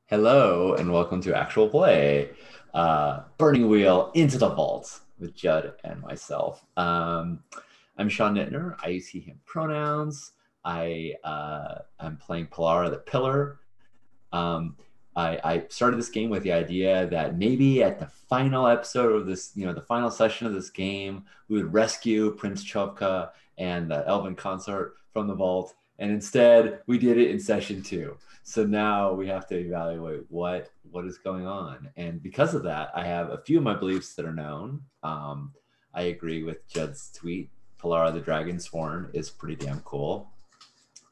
Hello and welcome to Actual Play, Burning Wheel into the Vault with Judd and myself. I'm Sean Nittner. I use he, him pronouns. I'm playing Polara the Pillar. Um, I started this game with the idea that maybe at the final episode of this, the final session of this game, we would rescue Prince Chovka and the Elven Consort from the vault. And instead, we did it in session two. So now we have to evaluate what is going on. And because of that, I have a few of my beliefs that are known. I agree with Judd's tweet. Polara the Dragon Sworn is pretty damn cool.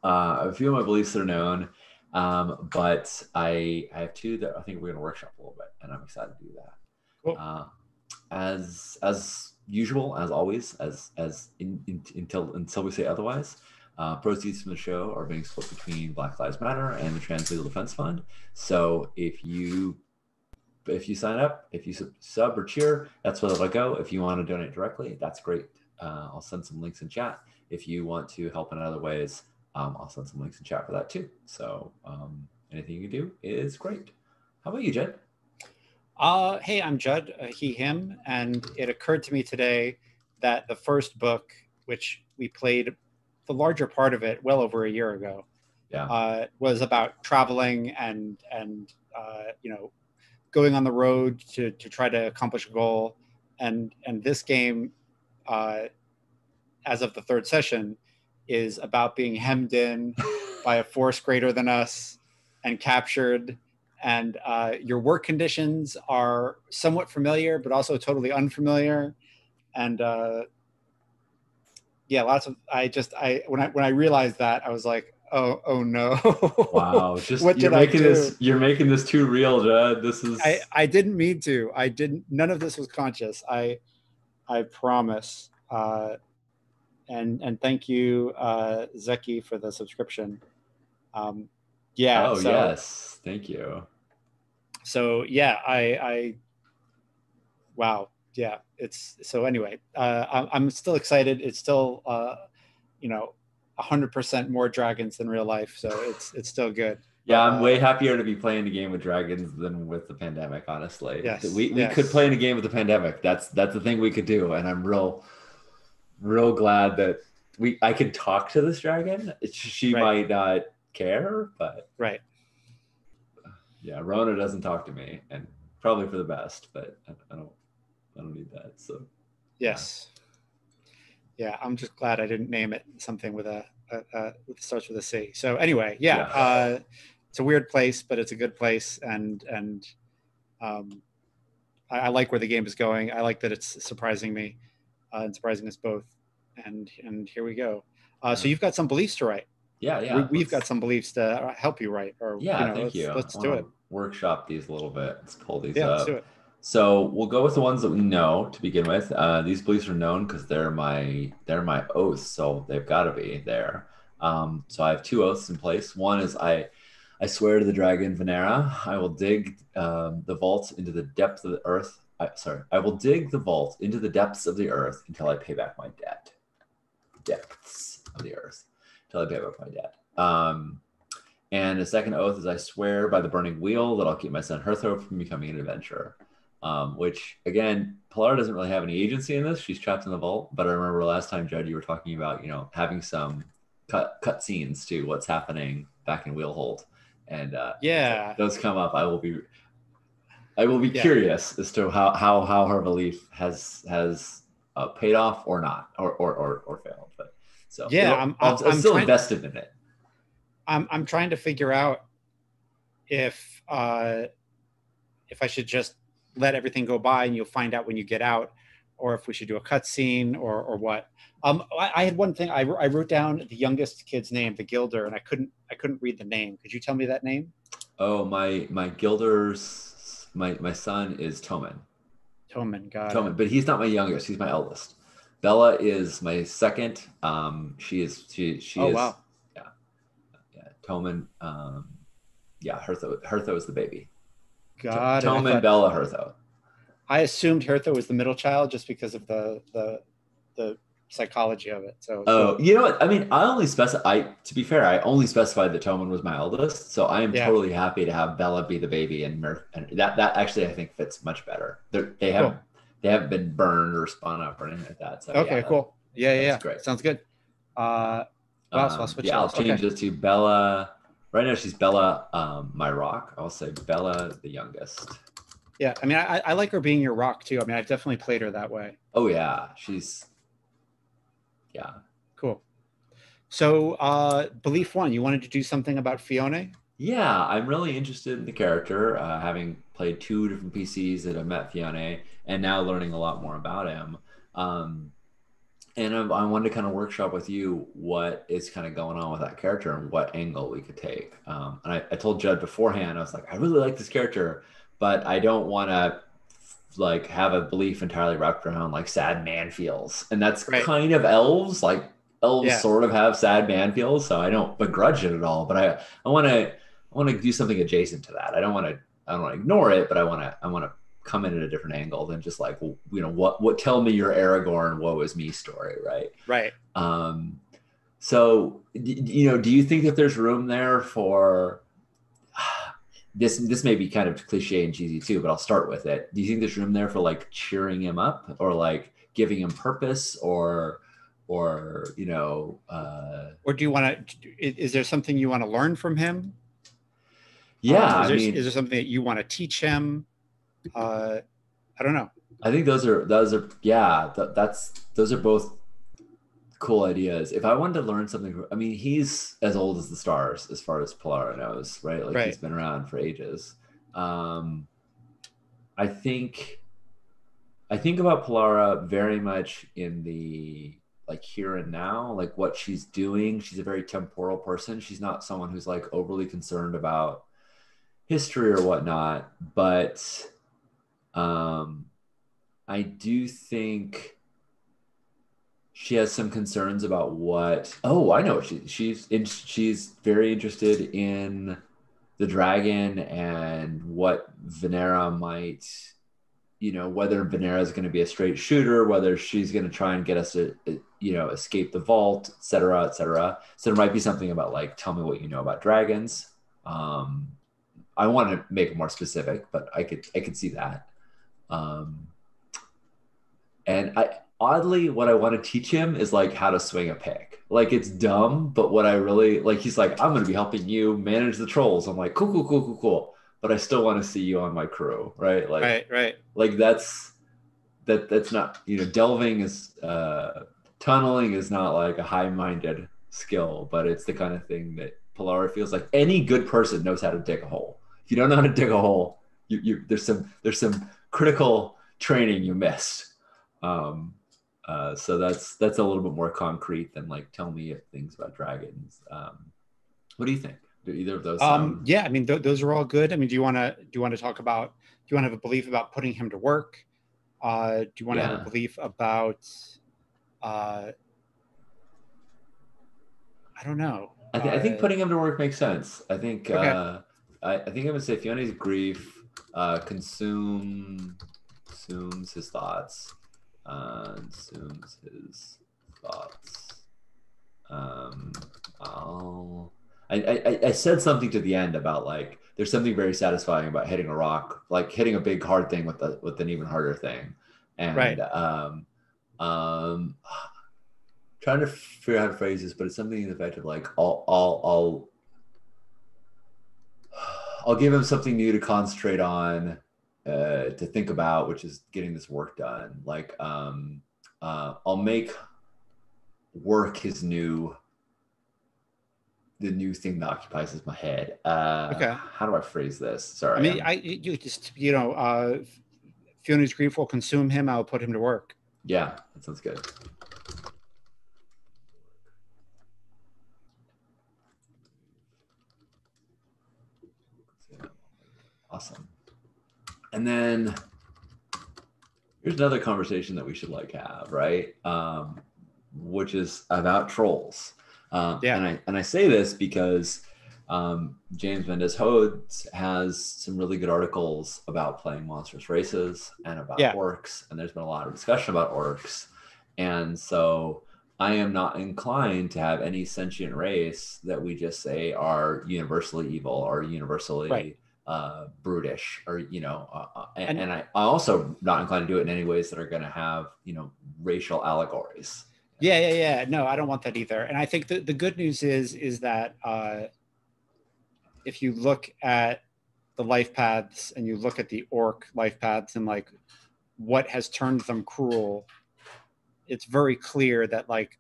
A few of my beliefs that are known. But I have two that I think we're going to workshop a little bit, and I'm excited to do that. Cool. As usual, as always, until we say otherwise, proceeds from the show are being split between Black Lives Matter and the Trans Legal Defense Fund. So if you sign up, if you sub or cheer, that's where they'll go. If you want to donate directly, that's great. I'll send some links in chat. If you want to help in other ways, I'll send some links in chat for that too. So anything you can do is great. How about you, Judd? Hey, I'm Judd, he, him, and it occurred to me today that the first book, which we played the larger part of it well over a year ago, was about traveling and going on the road to try to accomplish a goal. And this game, as of the third session, is about being hemmed in by a force greater than us and captured. And your work conditions are somewhat familiar, but also totally unfamiliar. And when I realized that, I was like, oh no. Wow, you're making this too real, Judd. This is I didn't mean to. None of this was conscious. I promise. And thank you, Zeki, for the subscription. Yes, thank you. So yeah, wow, yeah. Anyway. I'm still excited. It's still 100% more dragons than real life, so it's still good. Yeah, I'm way happier to be playing a game with dragons than with the pandemic, honestly. Yes, we could play in a game with the pandemic. That's the thing we could do, and I'm real glad that I could talk to this dragon. She might not care, but right. Yeah, Rona doesn't talk to me, and probably for the best. But I don't need that. So yes, yeah. I'm just glad I didn't name it something with starts with a C. So anyway, it's a weird place, but it's a good place, and I like where the game is going. I like that it's surprising me and surprising us both. And here we go. So you've got some beliefs to write. Yeah. We've got some beliefs to help you write. Thank you. Let's do it. Workshop these a little bit. Let's pull these up. Let's do it. So we'll go with the ones that we know to begin with. These beliefs are known because they're my oaths, so they've got to be there. So I have two oaths in place. One is I swear to the dragon Venera, I will dig the vault into the depth of the earth. I will dig the vault into the depths of the earth until I pay back my debt. Depths of the earth until I pay back my debt. And the second oath is I swear by the burning wheel that I'll keep my son Hertho from becoming an adventurer. Which again, Polara doesn't really have any agency in this. She's trapped in the vault. But I remember last time, Judd, you were talking about having some cut scenes to what's happening back in Wheelhold, and those come up. I will be curious as to how her belief has paid off or not, or failed. But so I'm still invested in it. I'm trying to figure out if I should just let everything go by and you'll find out when you get out, or if we should do a cut scene or what. I had one thing. I wrote down the youngest kid's name, the Gilder, and I couldn't read the name. Could you tell me that name? Oh, my Gilder's my son is Toman. Toman, but he's not my youngest. He's my eldest. Bella is my second. She is. Wow. Yeah. Toman. Hertho is the baby. God. Toman, Bella, Hertho. I assumed Hertho was the middle child just because of the psychology of it. So Oh, cool. you know what? I mean, to be fair, I only specified that Tommen was my eldest. So I am Yeah, totally happy to have Bella be the baby and Murph. And that actually, I think fits much better. cool. They haven't been burned or spun up or anything like that. So yeah, Okay, cool. Yeah, yeah, that's yeah. great. Sounds good. Wow, so I'll switch Yeah, I'll those. change Okay. it to Bella. Right now, she's Bella, my rock. I'll say Bella, the youngest. Yeah, I mean, I like her being your rock too. I mean, I've definitely played her that way. Oh yeah, yeah. Cool. So, belief one, you wanted to do something about Fiona? Yeah, I'm really interested in the character, having played two different PCs that have met Fiona and now learning a lot more about him. Um, and I wanted to kind of workshop with you what is kind of going on with that character and what angle we could take. And I told Judd beforehand, I was like, I really like this character, but I don't want to like have a belief entirely wrapped around like sad man feels. And that's Right. kind of elves. Like elves Yeah. sort of have sad man feels, so I don't begrudge it at all. But I want to do something adjacent to that. I don't want to ignore it, but I want to come in at a different angle than just like, you know, what tell me your Aragorn woe is me story, right? Right. Um, so you know, do you think that there's room there for this may be kind of cliche and cheesy too, but I'll start with it. Do you think there's room there for like cheering him up or like giving him purpose or you know Or do you want to? Is there something you want to learn from him? yeah, I Is mean, there something that you want to teach him? I don't know. I think those are yeah, those are both cool ideas. If I wanted to learn something, I mean, he's as old as the stars as far as Polara knows, right? Like he's Right. been around for ages. Um, I think I think about Polara very much in the like here and now, like what she's doing. She's a very temporal person. She's not someone who's like overly concerned about history or whatnot, but um, I do think she has some concerns about what. Oh, I know what she's very interested in the dragon and what Venera might, you know, whether Venera is going to be a straight shooter, whether she's going to try and get us to, you know, escape the vault, et cetera, et cetera. So there might be something about like, tell me what you know about dragons. Um, I want to make it more specific, but I could see that. Um, and I oddly, what I want to teach him is like how to swing a pick. Like it's dumb, but what I really like, he's like, I'm going to be helping you manage the trolls. I'm like, cool, cool, cool, cool, cool. But I still want to see you on my crew, right? Right. Right. Like that's not, you know, delving is tunneling is not like a high-minded skill, but it's the kind of thing that Polara feels like any good person knows how to dig a hole. If you don't know how to dig a hole, you there's some critical training you missed. Um, so that's a little bit more concrete than like tell me things about dragons. What do you think? Do either of those sound? Yeah. I mean, those are all good. I mean, do you want to talk about? Do you want to have a belief about putting him to work? Do you want to have a Yeah, belief about? Uh, I don't know. I think putting him to work makes sense. Okay. I think I would say Fiona's grief consumes his thoughts. Consumes his thoughts. Um, I'll. I said something to the end about like there's something very satisfying about hitting a rock, like hitting a big hard thing with an even harder thing, and Right. um, trying to figure out how to phrase this, but it's something in the effect of like I'll give him something new to concentrate on, to think about, which is getting this work done. Like I'll make work the new thing that occupies my head. Okay. How do I phrase this? I Sorry, mean, I'm you just Fiona's grief will consume him. I'll put him to work. yeah, that sounds good. Awesome. And then here's another conversation that we should like have, right? Which is about trolls. Yeah. And I say this because James Mendez Hodes has some really good articles about playing monstrous races and about Yeah. orcs, and there's been a lot of discussion about orcs. And so I am not inclined to have any sentient race that we just say are universally evil or Right. universally brutish, or And and I also not inclined to do it in any ways that are going to have racial allegories. yeah. No, I don't want that either. And I think the good news is that if you look at the life paths and you look at the orc life paths and like what has turned them cruel, it's very clear that like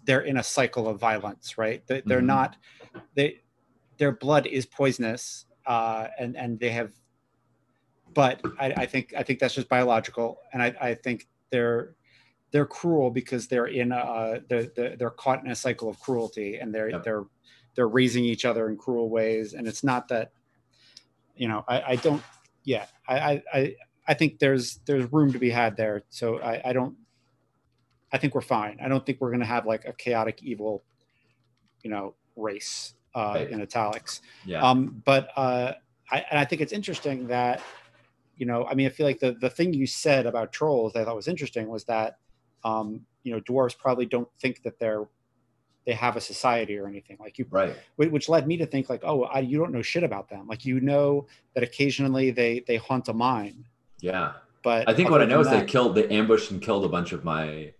they're in a cycle of violence, right? They're not they their blood is poisonous, and they have. But I think that's just biological, and I think they're cruel because they're caught in a cycle of cruelty, and Yep. they're raising each other in cruel ways, and it's not that I don't yeah I think there's room to be had there, so I don't I think we're fine. I don't think we're going to have like a chaotic evil race Right. in italics. Yeah. But I think it's interesting that I mean, I feel like the thing you said about trolls that I thought was interesting was that dwarves probably don't think that they have a society or anything like you, Right. which led me to think like, oh, you don't know shit about them. Like that occasionally they haunt a mine, Yeah. I but think what I other know than is that, they ambushed and killed a bunch of my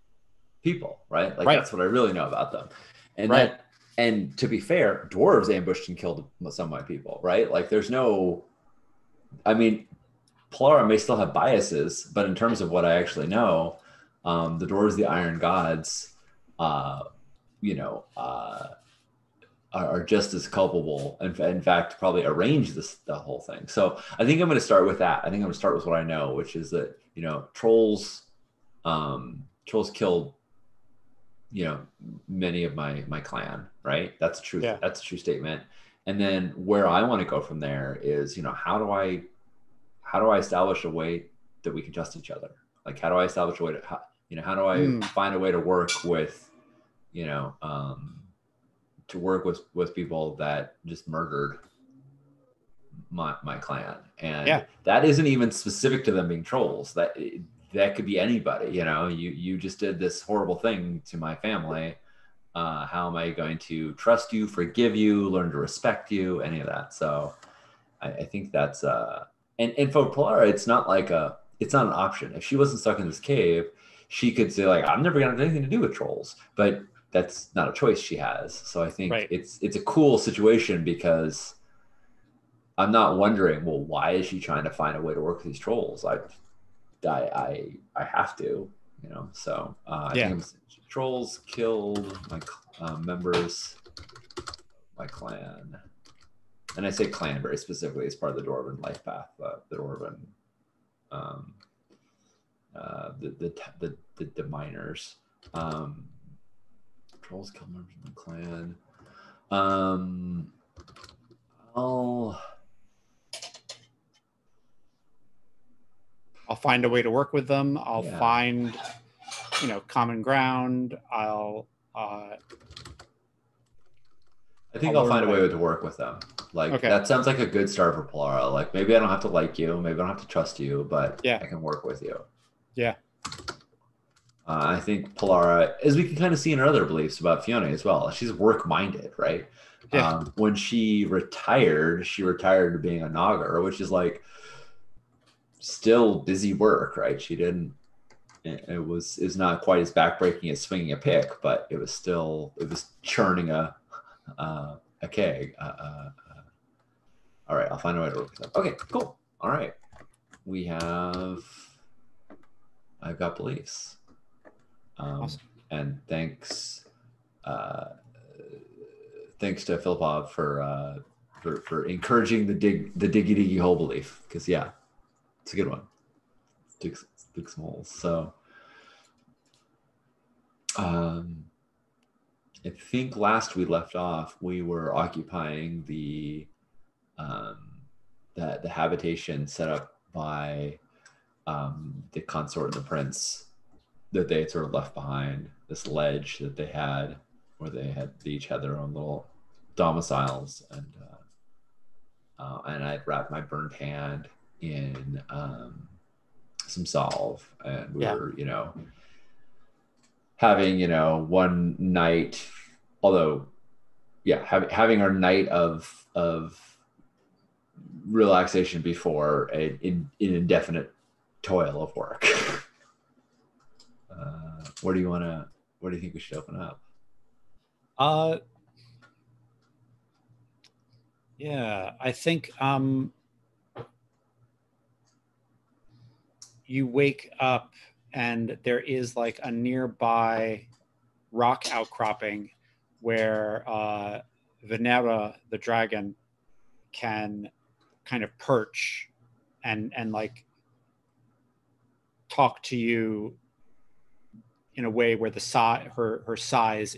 people, right? Like right, that's what I really know about them. And right, that, and to be fair, dwarves ambushed and killed some of my people, right? Like there's no, I mean, Polara may still have biases, but in terms of what I actually know, the dwarves, the Iron Gods, uh, you know, are just as culpable, and in fact, probably arranged the whole thing. So I think I'm going to start with that. I think I'm going to start with what I know, which is that trolls killed many of my clan, right? That's truth. yeah, That's a true statement. And then where I want to go from there is, how do I establish a way that we can trust each other? Like, how do I establish a way to, how do I mm, find a way to work with, to work with people that just murdered my clan, and yeah, that isn't even specific to them being trolls. That could be anybody. You just did this horrible thing to my family. How am I going to trust you, forgive you, learn to respect you, any of that? So I think that's and for Polara, it's not an option. If she wasn't stuck in this cave, she could say like, I'm never gonna have anything to do with trolls, but that's not a choice she has. So I think right. it's a cool situation because I'm not wondering, well, why is she trying to find a way to work with these trolls? I have to, So I Yeah. think trolls killed my members of my clan, and I say clan very specifically as part of the Dwarven life path. The Dwarven, um, the miners, trolls killed members of my clan. I'll I'll find a way to work with them. I'll Yeah. find, common ground. I think I'll I'll learn find a what way I. to work with them. Like Okay. that sounds like a good start for Polara. Like maybe I don't have to like you, maybe I don't have to trust you, but Yeah. I can work with you. Yeah. I think Polara, as we can kind of see in her other beliefs about Fiona as well, she's work-minded, right? Yeah. When she retired to being a Nagar, which is like still busy work, right? She didn't. It was not quite as backbreaking as swinging a pick, but it was churning a keg. All right, I'll find a way to work with that. Okay, cool. All right, I've got beliefs. Awesome. And thanks to Philipov for encouraging the diggy diggy hole belief, because yeah, it's a good one. Dig some holes. So I think last we left off, we were occupying the habitation set up by the consort and the prince that they had sort of left behind, this ledge that they had where they each had their own little domiciles, and I'd wrapped my burned hand in some salve, and we Yeah. were having, you know, one night, although, yeah, having our night of relaxation before an indefinite toil of work. Where do you want to? Where do you think we should open up? Uh, yeah, I think you wake up and there is like a nearby rock outcropping where Venera, the dragon, can kind of perch and like talk to you in a way where her size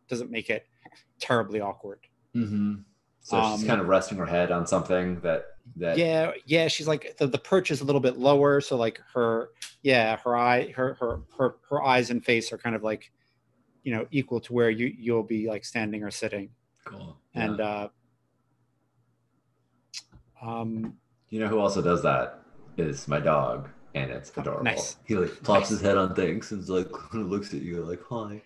doesn't make it terribly awkward. Mm-hmm. So she's kind of resting her head on something that yeah, she's like the perch is a little bit lower, so like her eyes and face are kind of like, you know, equal to where you'll be like standing or sitting. Cool. Yeah. And you know who also does that is my dog, and it's adorable. Nice. He like plops his head on things and like looks at you like hi.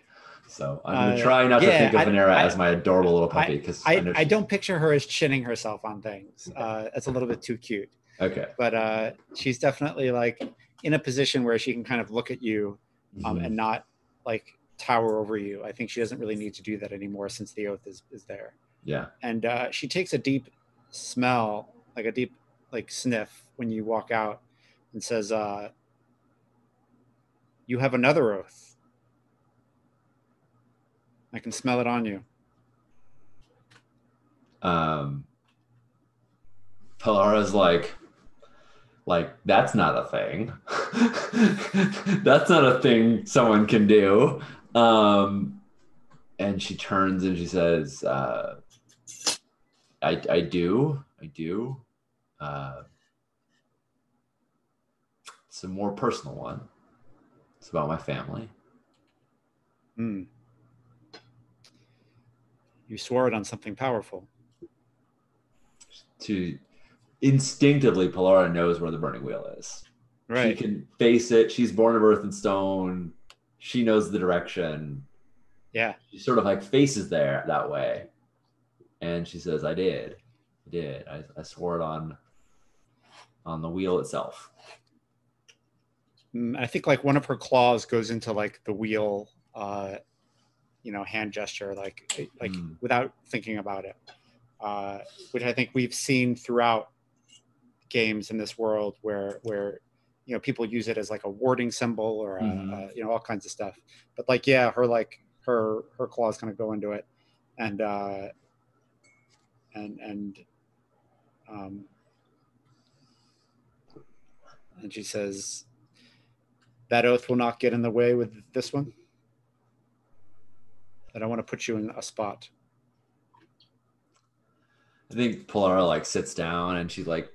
So I'm gonna try not to think of Venera as my adorable little puppy, because I don't picture her as chinning herself on things. That's a little bit too cute. Okay. But she's definitely like in a position where she can kind of look at you and not like tower over you. I think she doesn't really need to do that anymore since the oath is there. Yeah. And she takes a deep smell, like a deep like sniff when you walk out, and says, you have another oath. I can smell it on you. Polara's like that's not a thing. That's not a thing someone can do. And she turns and she says, I do. It's a more personal one. It's about my family. You swore it on something powerful. Instinctively, Polara knows where the burning wheel is. Right. She can face it. She's born of earth and stone. She knows the direction. Yeah. She sort of like faces there that way. And she says, I did. I swore it on the wheel itself. I think like one of her claws goes into like the wheel, hand gesture, like without thinking about it, which I think we've seen throughout games in this world where people use it as like a warding symbol or all kinds of stuff. But like her claws kind of go into it, and she says, that oath will not get in the way with this one. I don't want to put you in a spot. I think Polara like sits down and she like,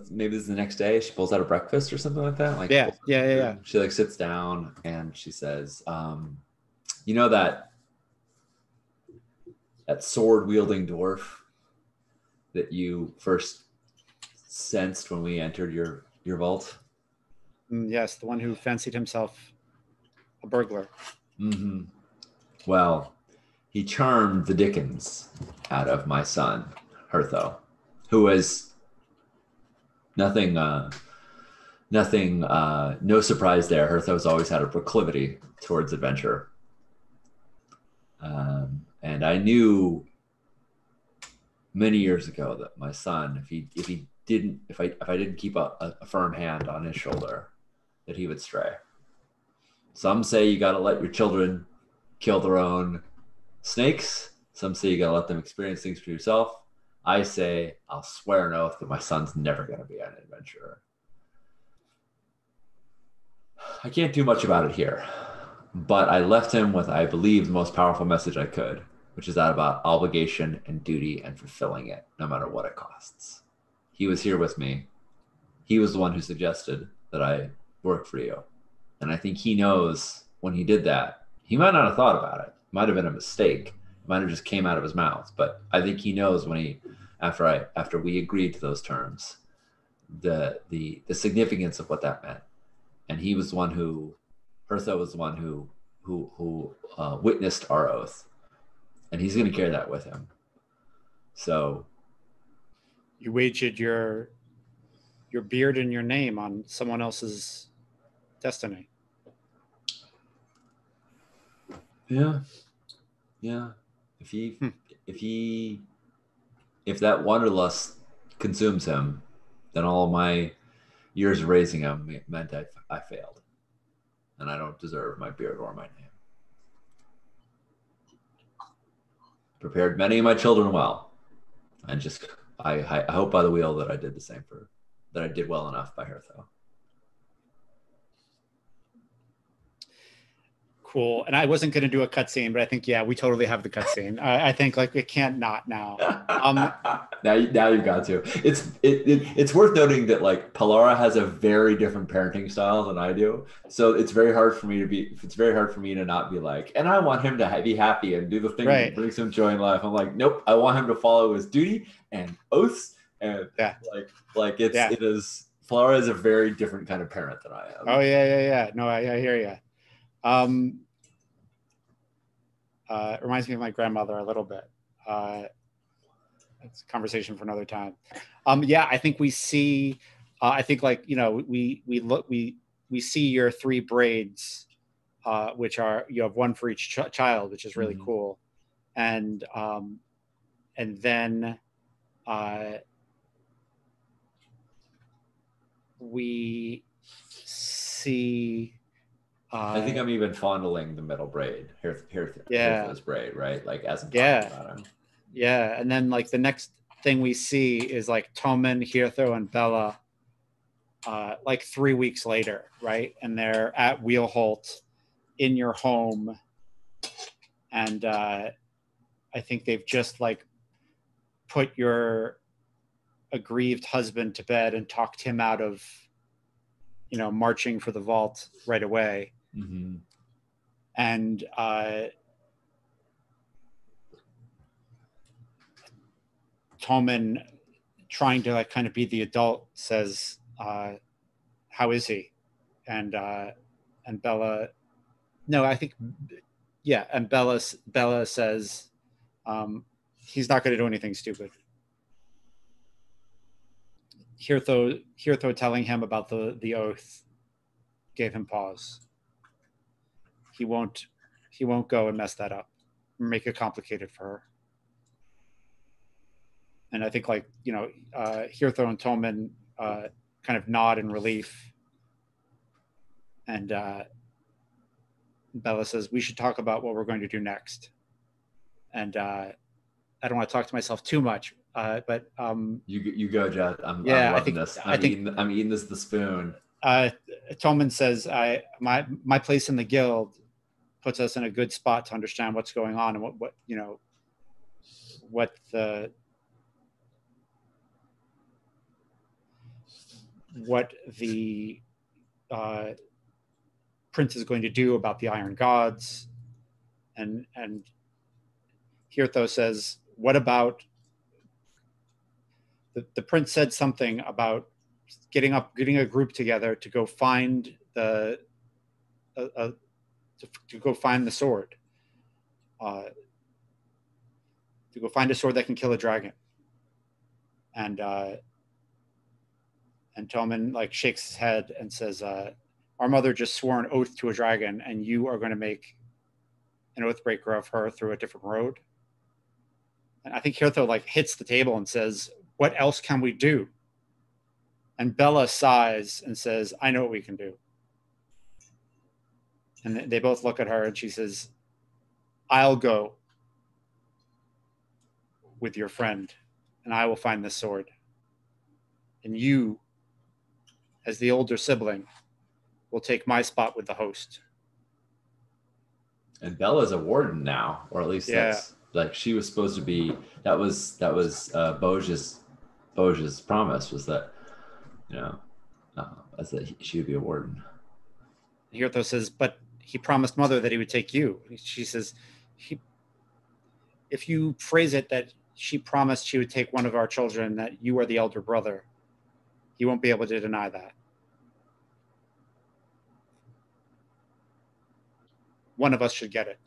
maybe this is the next day. She pulls out a breakfast or something like that. Like yeah. She like sits down and she says, you know that sword wielding dwarf that you first sensed when we entered your vault? Yes, the one who fancied himself a burglar. Mm-hmm. Well, he charmed the dickens out of my son, Hertho, who was nothing, no surprise there. Hertho's always had a proclivity towards adventure. And I knew many years ago that my son, if I didn't keep a firm hand on his shoulder, that he would stray. Some say you got to let your children kill their own snakes. Some say you got to let them experience things for yourself. I say I'll swear an oath that my son's never going to be an adventurer. I can't do much about it here, but I left him with, I believe, the most powerful message I could, which is that about obligation and duty and fulfilling it, no matter what it costs. He was here with me. He was the one who suggested that I work for you. And I think he knows when he did that, he might not have thought about it. It might have been a mistake. It might have just came out of his mouth. But I think he knows when after we agreed to those terms, the significance of what that meant. And he was the one Hertho was the one who who witnessed our oath, and he's going to carry that with him. So You wagered your beard and your name on someone else's destiny. yeah. If that wanderlust consumes him, then all of my years of raising him meant I failed, and I don't deserve my beard or my name. Prepared many of my children well, and just I hope by the wheel that I did the same that I did well enough by Hertho. Cool. And I wasn't going to do a cutscene, but I think, yeah, we totally have the cutscene. I think like it can't not now. Now you've got to. It's worth noting that like Pelara has a very different parenting style than I do, so it's very hard for me to not be like, and I want him to be happy and do the thing that brings him joy in life. I'm like, nope, I want him to follow his duty and oaths, and it is. Pelara is a very different kind of parent than I am. Oh yeah. No, I hear you. It reminds me of my grandmother a little bit. It's a conversation for another time. I think we see. I think like we see your 3 braids, which are you have one for each child, which is really cool, and then we see. I think I'm even fondling the middle braid, Hertho's braid, right? Like as I'm talking about him. Yeah, and then like the next thing we see is like Tommen, Hirtho, and Bella, like 3 weeks later, right? And they're at Wheelholt in your home, and I think they've just like put your aggrieved husband to bed and talked him out of, marching for the vault right away. Mm-hmm. And Tommen, trying to like kind of be the adult, says, "How is he?" And Bella, no, I think, yeah, and Bella says, "He's not going to do anything stupid." Hirtho telling him about the oath gave him pause. He won't go and mess that up, make it complicated for her. And I think like, Hirtho and Tommen kind of nod in relief. And Bella says, we should talk about what we're going to do next. And I don't want to talk to myself too much, but you go, Jed. I'm loving this. I'm eating this with the spoon. Tommen says, my place in the guild puts us in a good spot to understand what's going on and what the prince is going to do about the Iron Gods. And Hirtho says, what about the prince said something about getting a group together to go find to go find the sword, to go find a sword that can kill a dragon. And Tommen like shakes his head and says, our mother just swore an oath to a dragon, and you are going to make an oath breaker of her through a different road. And I think Hirtho like hits the table and says, what else can we do? And Bella sighs and says, I know what we can do. And they both look at her, and she says, I'll go with your friend, and I will find this sword. And you, as the older sibling, will take my spot with the host. And Bella's a warden now, or at least that's like she was supposed to be. That was Boj's promise, was that she would be a warden. Hirtho says, but he promised Mother that he would take you. She says, if you phrase it that she promised she would take one of our children, that you are the elder brother, he won't be able to deny that. one of us should get it.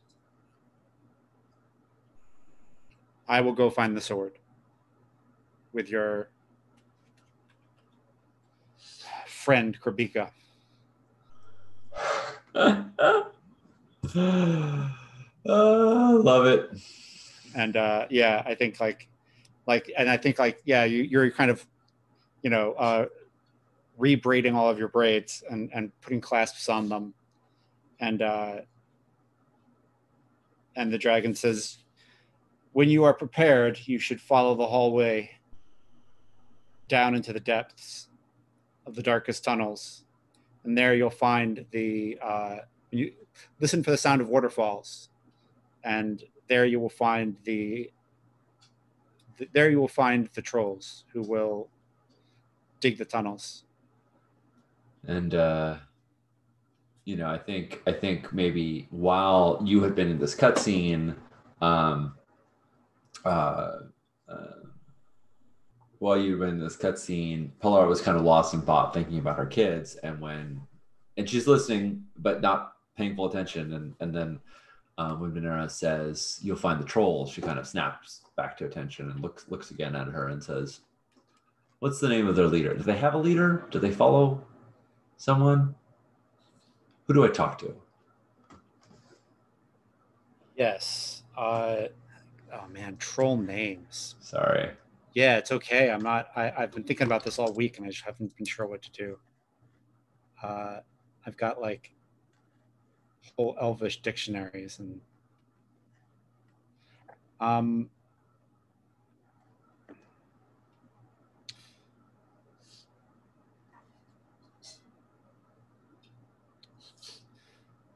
I will go find the sword with your friend Krabika. Love it. And yeah, I think and I think yeah, you're kind of, rebraiding all of your braids and putting clasps on them, and the dragon says, "When you are prepared, you should follow the hallway down into the depths of the darkest tunnels, and there you'll find you listen for the sound of waterfalls, and there you will find the trolls who will dig the tunnels." And I think maybe while you had been in this cutscene, Pilar was kind of lost in thought, thinking about her kids, and she's listening but not paying full attention, and then when Venera says, "You'll find the trolls," she kind of snaps back to attention and looks again at her and says, "What's the name of their leader? Do they have a leader? Do they follow someone? Who do I talk to?" Yes. Oh man, troll names. Sorry. Yeah, it's okay. I've been thinking about this all week, and I just haven't been sure what to do. I've got like whole Elvish dictionaries, and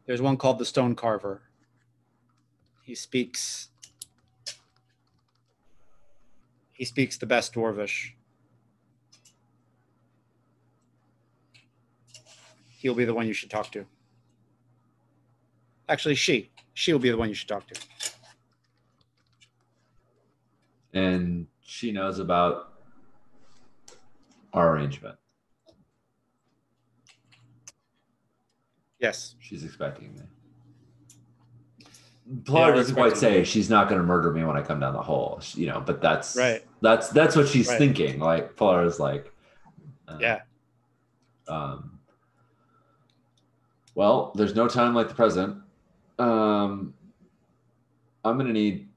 there's one called the Stone Carver. He speaks the best Dwarvish. He'll be the one you should talk to. Actually, she will be the one you should talk to. And she knows about our arrangement. Yes. She's expecting me. Pilar doesn't quite say she's not going to murder me when I come down the hole, but that's right. That's what she's thinking. Like, Pilar is like, yeah. Well, there's no time like the present. I'm going to need,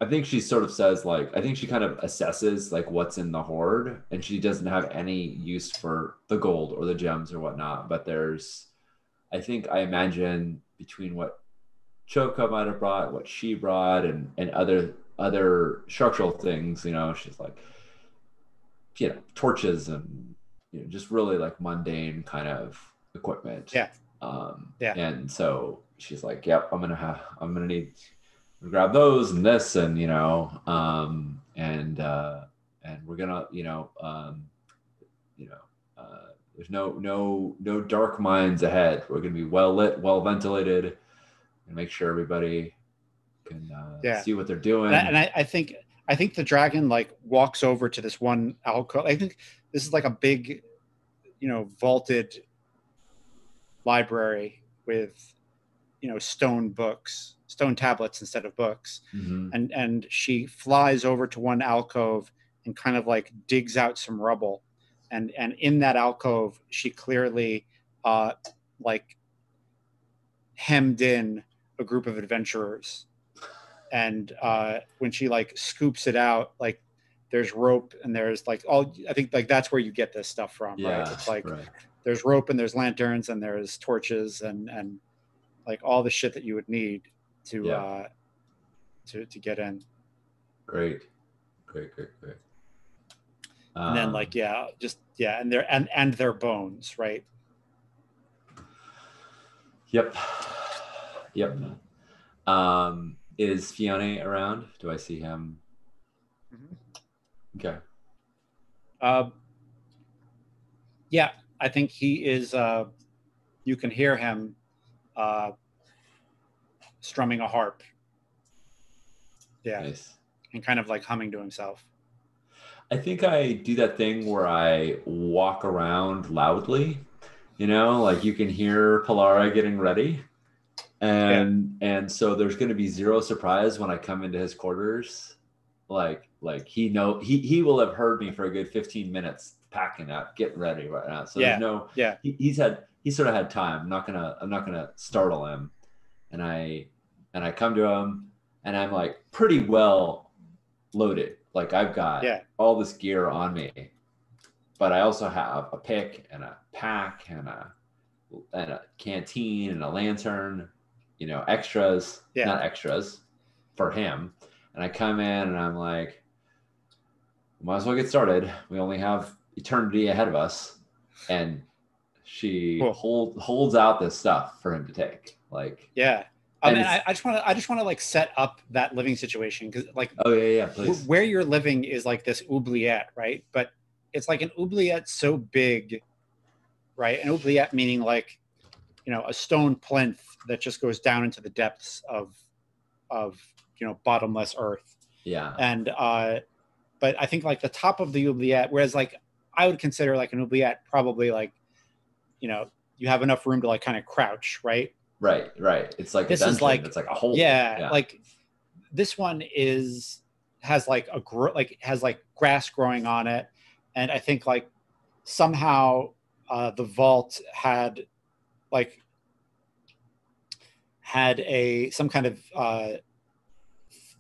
I think she sort of says, like, I think she kind of assesses like what's in the hoard, and she doesn't have any use for the gold or the gems or whatnot. But I imagine between what Choka might have brought, what she brought, and other structural things, she's like, torches and just really like mundane kind of equipment. Yeah. And so she's like, "Yep, I'm gonna need to grab those and this, and and we're gonna, there's no dark minds ahead. We're gonna be well lit, well ventilated, and make sure everybody can see what they're doing." And I think the dragon like walks over to this one alcove. I think this is like a big, vaulted library with, stone tablets instead of books. Mm-hmm. And she flies over to one alcove and kind of like digs out some rubble. And in that alcove, she clearly like hemmed in a group of adventurers. And when she like scoops it out, like there's rope and there's like I think like that's where you get this stuff from, right? It's like there's rope and there's lanterns and there's torches and like all the shit that you would need to get in. Great. And then like and their bones, right? Yep. Is Fione around? Do I see him? Mm-hmm. Okay. Yeah, I think he is. You can hear him strumming a harp. Yeah. Nice. And kind of like humming to himself. I think I do that thing where I walk around loudly, like you can hear Pilara getting ready. Yeah. And so there's going to be zero surprise when I come into his quarters. Like he will have heard me for a good 15 minutes packing up, getting ready right now. So there's Yeah. no Yeah. he sort of had time. I'm not gonna startle him. And I come to him and I'm like pretty well loaded. Like I've got Yeah. all this gear on me, but I also have a pick and a pack and a canteen and a lantern, you know, extras, Yeah. not extras for him. And I come in and I'm like, might as well get started. We only have eternity ahead of us. And she Cool. holds out this stuff for him to take. Like, Yeah. and And it's, I just want to like set up that living situation because like oh, yeah, please. where you're living is like this oubliette, right? But it's like an oubliette so big, right? An oubliette meaning like, you know, a stone plinth that just goes down into the depths of you know, bottomless earth. Yeah. And but I think like the top of the oubliette, whereas like I would consider like an oubliette probably like, you know, you have enough room to like kind of crouch, right? Right. It's like a This is dungeon. like, It's like a hole. yeah, Yeah. like this one is has like like has like grass growing on it, and I think like somehow the vault like had a some kind of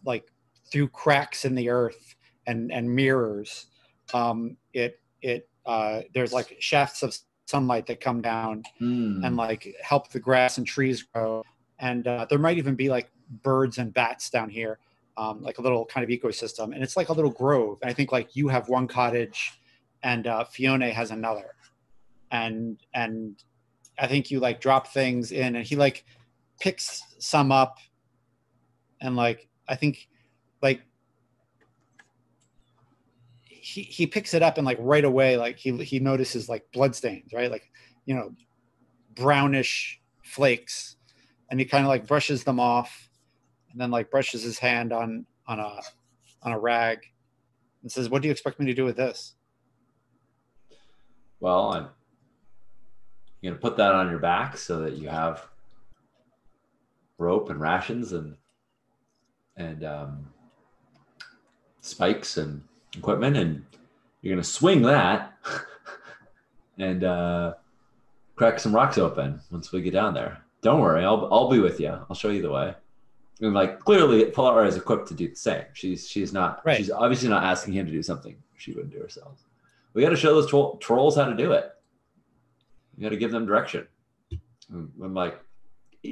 like through cracks in the earth and mirrors. It there's like shafts of sunlight that come down and Mm. like help the grass and trees grow. And there might even be like birds and bats down here, like a little kind of ecosystem. And it's like a little grove. And I think like you have one cottage, and Fiona has another. And I think you like drop things in, and he like picks some up, and like I think like he picks it up and like right away like he notices like bloodstains, right? Like, you know, brownish flakes, and he kind of like brushes them off, and then like brushes his hand on a rag and says, "What do you expect me to do with this?" Well, I'm going to put that on your back so that you have rope and rations and spikes and equipment, and you're going to swing that and crack some rocks open once we get down there. Don't worry, I'll be with you. I'll show you the way. And like clearly, Polara is equipped to do the same. She's Right. obviously not asking him to do something she wouldn't do herself. We got to show those trolls how to do it. We got to give them direction. I'm like,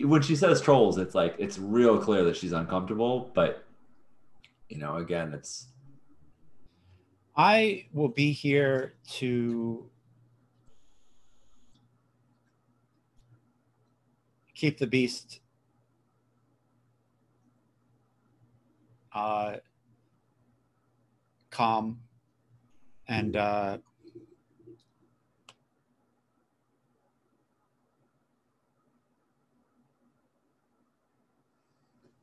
when she says trolls, it's like it's real clear that she's uncomfortable. But you know, again, it's I will be here to keep the beast uh, calm and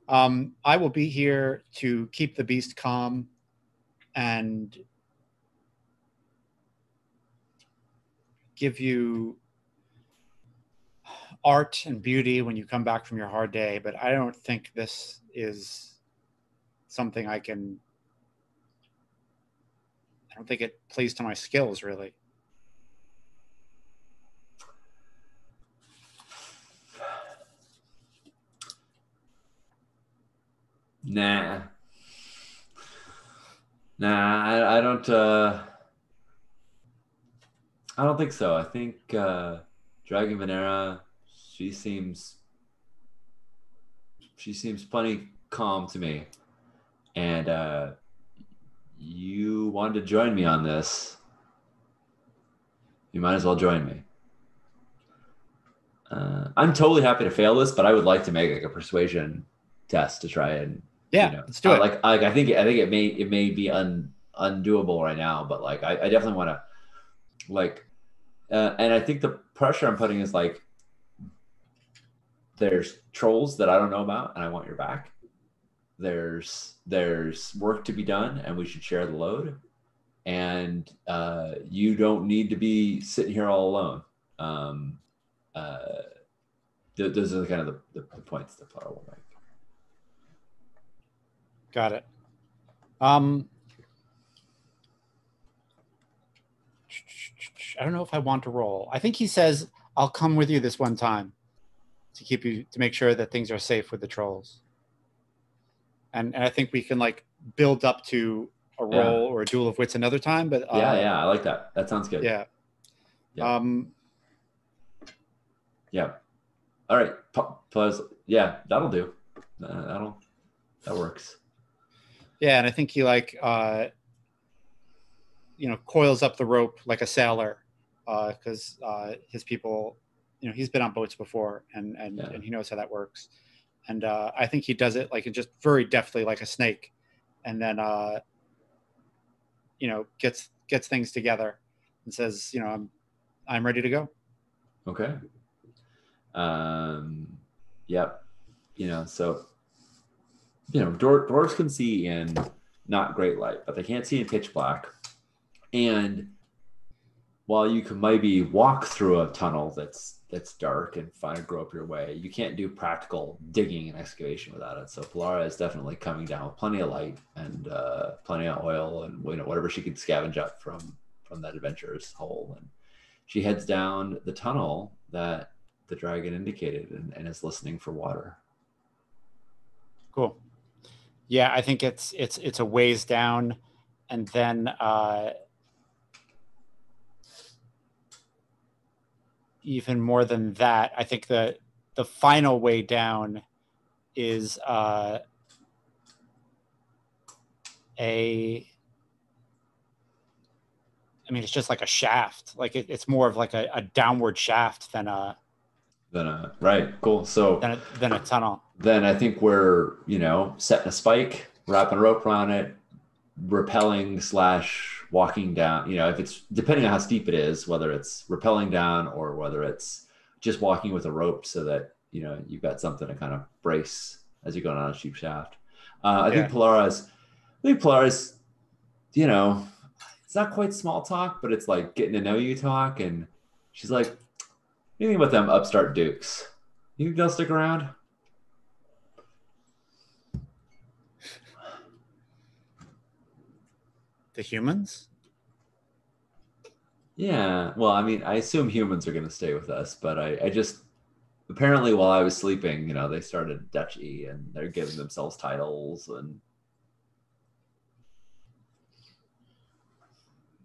I will be here to keep the beast calm and give you art and beauty when you come back from your hard day. But I don't think this is something I don't think it plays to my skills really. nah, nah. I don't think so. I think Dragon Venera, she seems she seems plenty calm to me, and you wanted to join me on this. You might as well join me. I'm totally happy to fail this, but I would like to make like a persuasion test to try and, you Yeah, know, let's do it. I think it may be undoable right now, but like I definitely want to like, and I think the pressure I'm putting is like, there's trolls that I don't know about, and I want your back. There's work to be done, and we should share the load. And you don't need to be sitting here all alone. Um, uh, those are kind of the points that Polara will make. Got it. I don't know if I want to roll. I think he says, I'll come with you this one time to make sure that things are safe with the trolls. And I think we can like build up to a roll or a duel of wits another time. But yeah, I like that. That sounds good. Yeah. Yeah. All right. Yeah, that'll do. That works. Yeah, and I think he like coils up the rope like a sailor, because his people, he's been on boats before, and he knows how that works. And I think he does it like just very deftly, like a snake, and then gets things together and says, I'm ready to go. Okay. Yep. So dwarves can see in not great light, but they can't see in pitch black. And while you can maybe walk through a tunnel that's dark and grow up your way, you can't do practical digging and excavation without it. So Polara is definitely coming down with plenty of light and plenty of oil and whatever she could scavenge up from that adventurer's hole. And she heads down the tunnel that the dragon indicated and is listening for water. Cool. Yeah, I think it's a ways down, and then even more than that, I think the final way down is it's just like a shaft. Like it's more of like a downward shaft than a right. Cool. So than a tunnel. Then I think we're setting a spike, wrapping a rope around it, rappelling / walking down. If it's depending on how steep it is, whether it's rappelling down or whether it's just walking with a rope so that you've got something to kind of brace as you go down a steep shaft. I think Polara's it's not quite small talk, but it's like getting to know you talk. And she's like, you think about them upstart dukes? You think they'll stick around? The humans? Yeah. Well, I assume humans are going to stay with us, but I just, apparently while I was sleeping, they started duchy and they're giving themselves titles and.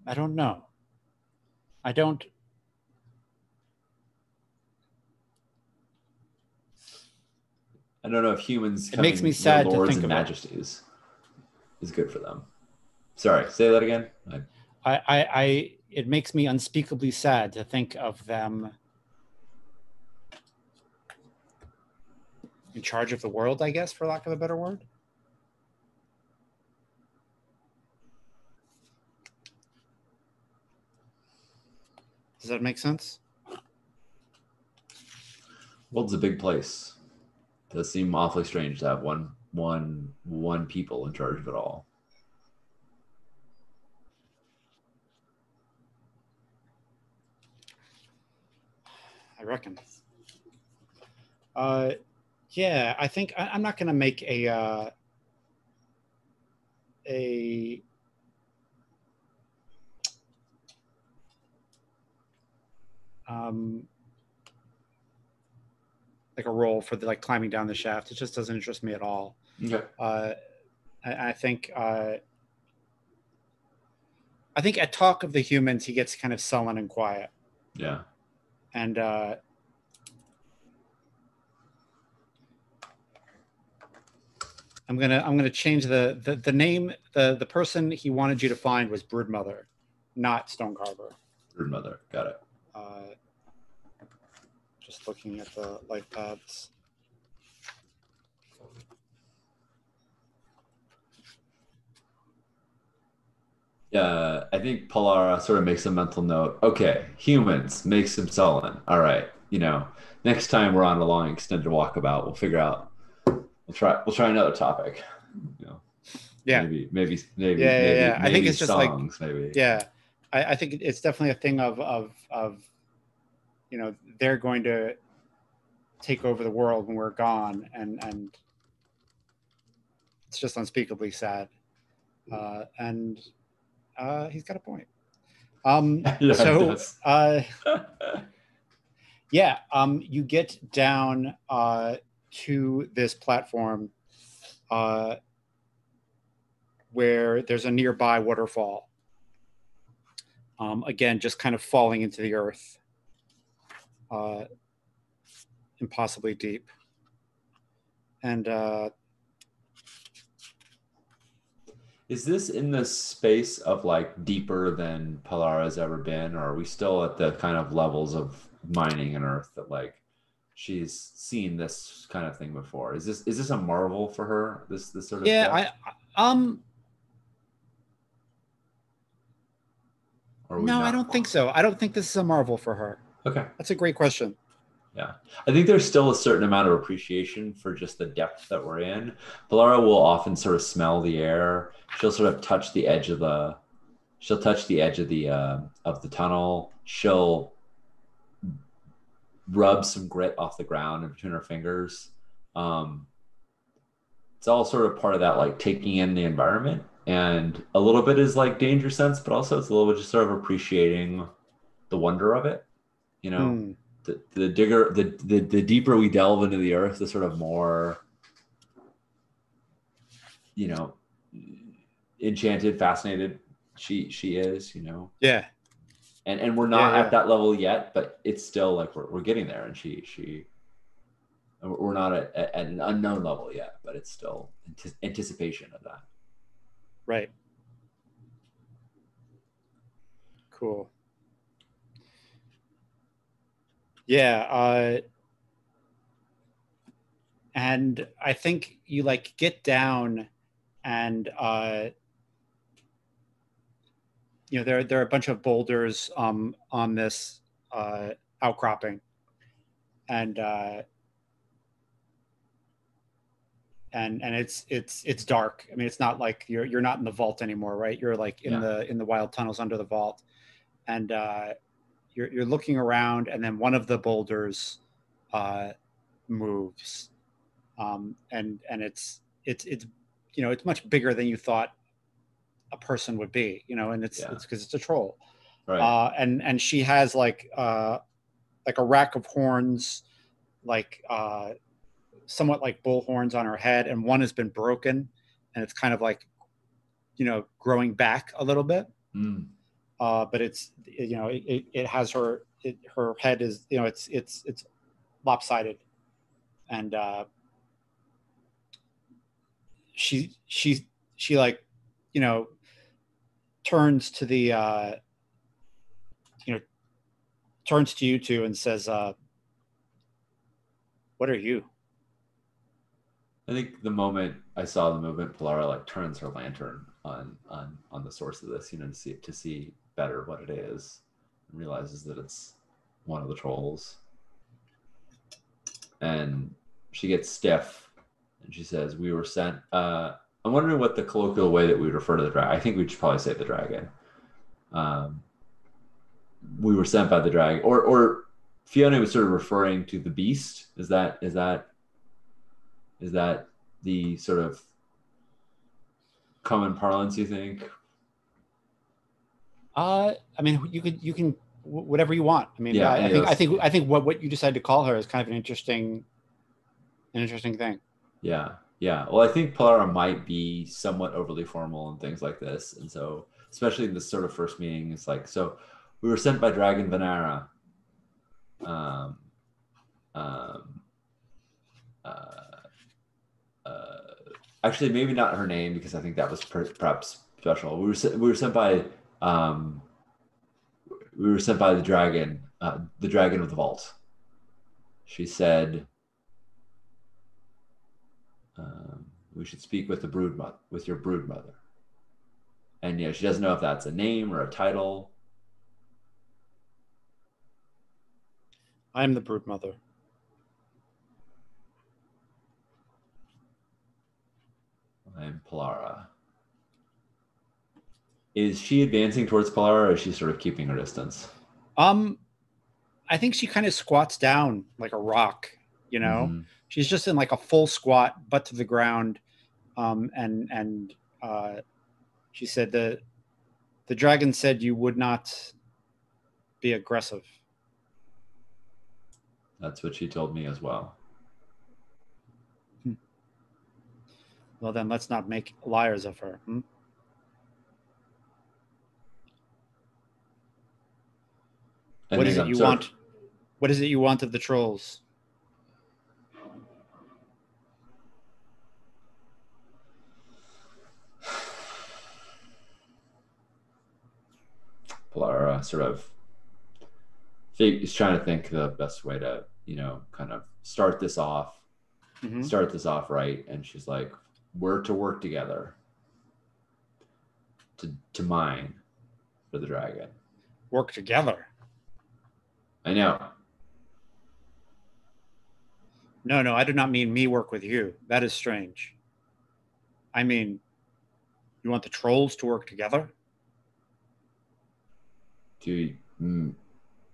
I don't know. I don't know if humans. It makes me sad to think of of majesties is good for them. Sorry, say that again. It makes me unspeakably sad to think of them in charge of the world, I guess, for lack of a better word. Does that make sense? World's a big place. It does seem awfully strange to have one people in charge of it all. I reckon. Yeah, I think I'm not going to make a like a roll for the climbing down the shaft. It just doesn't interest me at all. Okay. I think at talk of the humans, he gets kind of sullen and quiet. Yeah. And I'm gonna change the name. The person he wanted you to find was Broodmother, not Stonecarver. Broodmother, got it. Just looking at the life paths. Yeah, I think Polara sort of makes a mental note. Okay, humans makes him sullen. All right, next time we're on a long extended walkabout, we'll figure out. We'll try another topic. Yeah. Maybe. Yeah. I think it's just songs, maybe. Yeah, I think it's definitely a thing of they're going to take over the world when we're gone, and it's just unspeakably sad. And he's got a point. Yeah, So it does. yeah, you get down to this platform where there's a nearby waterfall. Again, just kind of falling into the earth, impossibly deep. And Is this in the space of like deeper than Palara's ever been, or are we still at the kind of levels of mining in Earth that like she's seen this kind of thing before? Is this a marvel for her? This sort of yeah, depth? Or are we no, I not? don't think so. I don't think this is a marvel for her. Okay. That's a great question. Yeah. I think there's still a certain amount of appreciation for just the depth that we're in. Valara will often sort of smell the air. She'll sort of touch the edge of the she'll touch the edge of the tunnel. She'll rub some grit off the ground in between her fingers. Um, it's all sort of part of that like taking in the environment. And a little bit is like danger sense, but also it's a little bit just sort of appreciating the wonder of it, you know. Hmm. The deeper we delve into the earth, the sort of more, you know, enchanted, fascinated she is, you know. Yeah, And we're yeah, not at yeah. that level yet, but it's still like we're getting there, and she we're not at an unknown level yet, but it's still anticipation of that. Right. Cool. Yeah. And I think you like get down, and there are a bunch of boulders on this outcropping, and and it's dark. I mean, it's not like you're not in the vault anymore, right? You're like in Yeah. the wild tunnels under the vault, and you're looking around, and then one of the boulders uh, moves, and it's it's much bigger than you thought a person would be, and Yeah. it's because it's a troll, Right. and she has like a rack of horns, like somewhat like bull horns on her head, and one has been broken, and it's kind of like growing back a little bit, Mm. but it has her head is it's lopsided, and she like you know turns to the you know turns to you two and says, "What are you?" I think the moment I saw the movement, Polara like turns her lantern on the source of this, you know, to see better what it is, and realizes that it's one of the trolls. And she gets stiff, and she says, "We were sent." I'm wondering what the colloquial way that we refer to the dragon. I think we should probably say the dragon. Um, we were sent by the dragon, or Fiona was sort of referring to the beast. Is that the sort of common parlance, you think? I mean, you can whatever you want. I mean, Yeah, I any of think I those. think I think what you decide to call her is kind of an interesting thing. Yeah, yeah. Well, I think Polara might be somewhat overly formal and things like this, and so especially in this sort of first meeting, it's like, so we were sent by Dragon Vanara. Um, um, uh, uh, Actually, maybe not her name because I think that was perhaps special. We were sent by um, the dragon of the vault. She said we should speak with the brood mother, with your brood mother. And she doesn't know if that's a name or a title. I'm the brood mother. I'm Polara. Is she advancing towards Polara, or is she sort of keeping her distance? Um, I think she kind of squats down like a rock, you know. Mm-hmm. She's just in like a full squat, butt to the ground, and she said the dragon said you would not be aggressive. That's what she told me as well. Well, then let's not make liars of her. I What think is it I'm you sort of want? What is it you want of the trolls? Polara sort of is trying to think the best way to, kind of start this off right. And she's like, we're to work together to mine for the dragon. Work together. I know. No, I do not mean me work with you. That is strange. I mean, you want the trolls to work together?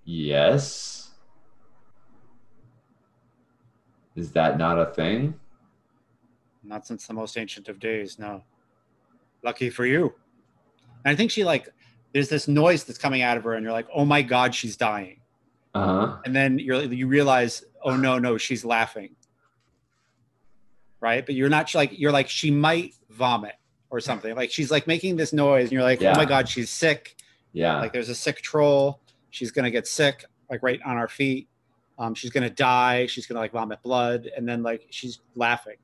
Yes. Is that not a thing? Not since the most ancient of days, no. Lucky for you. And I think there's this noise that's coming out of her, and you're like, oh my God, she's dying. Uh-huh. And then you realize, oh no, she's laughing. Right? But you're not you're like, she might vomit or something. Like she's like making this noise, and you're like, oh my God, she's sick. Yeah. Like there's a sick troll. She's gonna get sick, like right on our feet. She's gonna die. She's gonna like vomit blood, and then like she's laughing,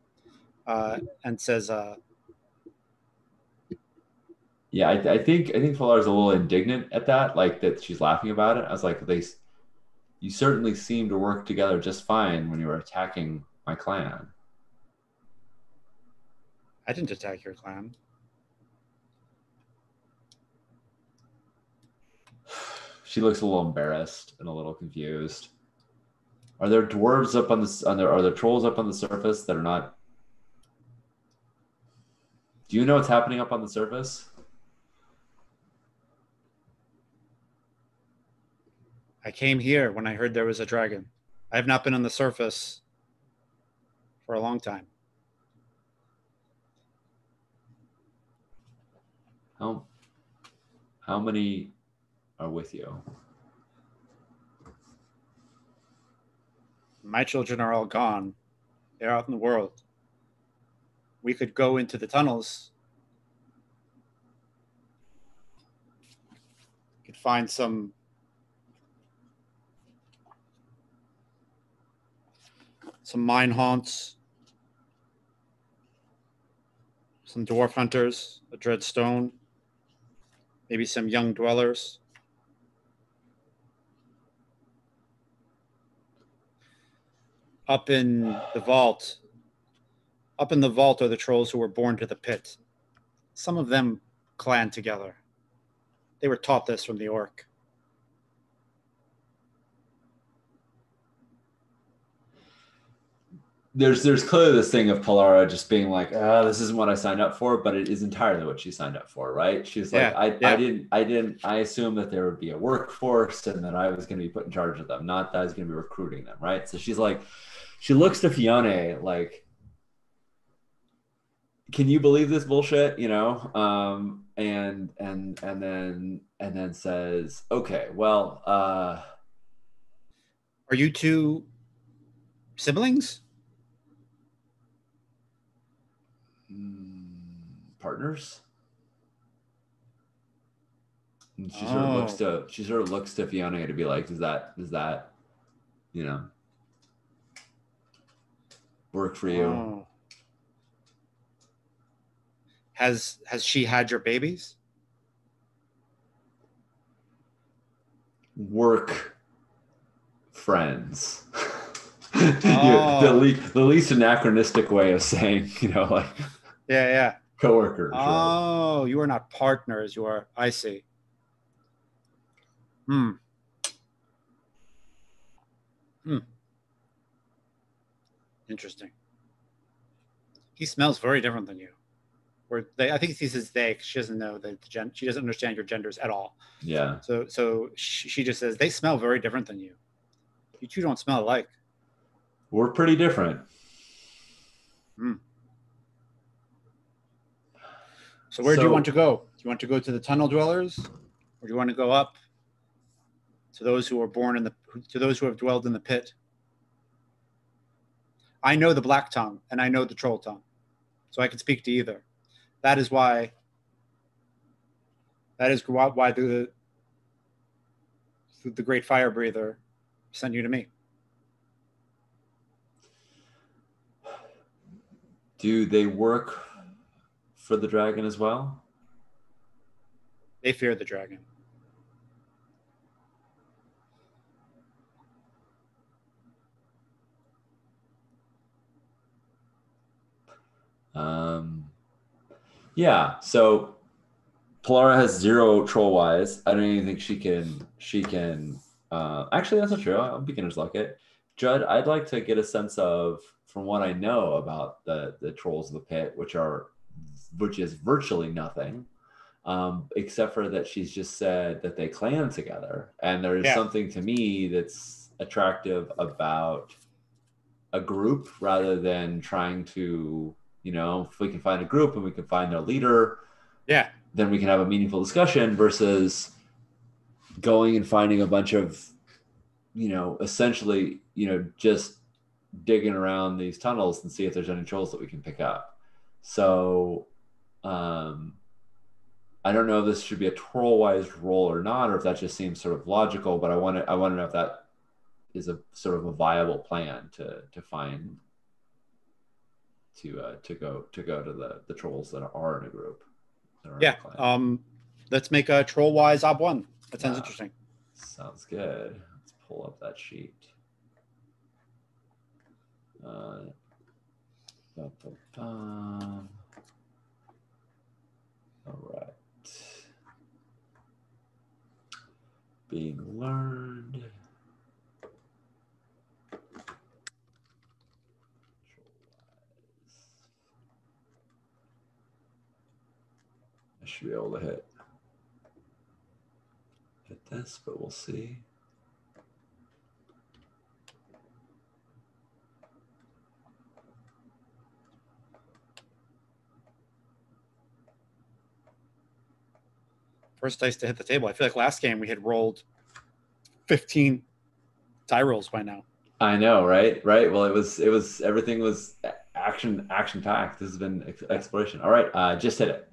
and says, "Yeah, I think Polar's a little indignant at that, like that she's laughing about it. I was like, you certainly seem to work together just fine when you were attacking my clan." I didn't attack your clan. She looks a little embarrassed and a little confused. Are there dwarves up are there trolls up on the surface that are not? Do you know what's happening up on the surface? I came here when I heard there was a dragon. I have not been on the surface for a long time. How many are with you? My children are all gone. They're out in the world. We could go into the tunnels. We could find some mine haunts, some dwarf hunters, a dread stone, maybe some young dwellers. Up in the vault are the trolls who were born to the pit. Some of them clan together. They were taught this from the orc. There's clearly this thing of Polara just being like, this isn't what I signed up for, but it is entirely what she signed up for, right? She's like, I assumed that there would be a workforce and that I was going to be put in charge of them, not that I was going to be recruiting them, right? So she's like, she looks to Fiona like, can you believe this bullshit? And then says, okay, well, are you two siblings? Partners. And she sort of looks to Fiona to be like, does that work for you? Oh. Has she had your babies? Work friends. The least anachronistic way of saying, like yeah. Coworkers. Oh, right? You are not partners. You are. I see. Interesting. He smells very different than you. I think he says they. She doesn't know she doesn't understand your genders at all. Yeah. So she just says they smell very different than you. You two don't smell alike. We're pretty different. Mm. So where do you want So to go? Do you want to go to the tunnel dwellers, or do you want to go up to those who are born in the to those who have dwelled in the pit? I know the black tongue and I know the troll tongue, so I can speak to either. That is why. That is why the great fire breather sent you to me. do they work for the dragon as well? They fear the dragon. Um, yeah. So Polara has 0 troll wise. I don't even think she can. She can. Actually, that's not true. I'm beginner's luck it. Judd, I'd like to get a sense of, from what I know about the trolls of the pit, which is virtually nothing, except for that she's just said that they clan together, and there is Yeah. something to me that's attractive about a group rather than trying to, if we can find a group and we can find their leader, Yeah. then we can have a meaningful discussion versus going and finding a bunch of, essentially, just digging around these tunnels and see if there's any trolls that we can pick up. So I don't know if this should be a troll-wise roll or not, or if that just seems sort of logical, but I want to know if that is a sort of a viable plan to find to go to the trolls that are in a group. Yeah. Let's make a troll wise ob one. That sounds interesting. Sounds good. Let's pull up that sheet. All right. Being learned. I should be able to hit this, but we'll see. First dice to hit the table. I feel like last game we had rolled 15 die rolls by now. I know, right? Right. Well, it was everything was action packed. This has been exploration. All right, just hit it.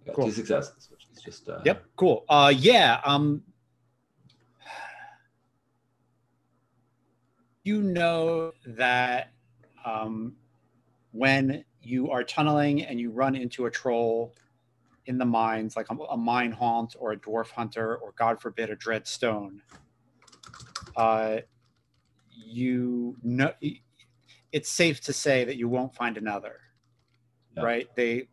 Got Cool. 2 successes, which is just Yep. Cool. Yeah. You know that when you are tunneling and you run into a troll in the mines, like a mine haunt or a dwarf hunter, or God forbid a dreadstone, you know it's safe to say that you won't find another. Yeah. Right? They